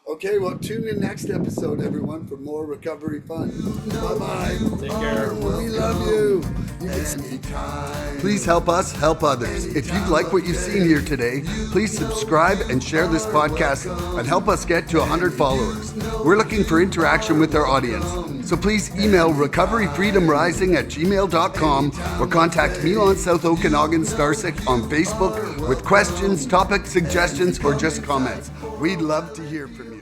Okay, well, tune in next episode, everyone, for more recovery fun. Bye-bye. Take care. We love you. Anytime. Please help us help others. If you'd like what you've seen here today, please subscribe and share this podcast and help us get to 100 followers. We're looking for interaction with our audience. So please email recoveryfreedomrising@gmail.com or contact Milan South Okanagan Starcic on Facebook with questions, topic suggestions, or just comments. We'd love to hear from you.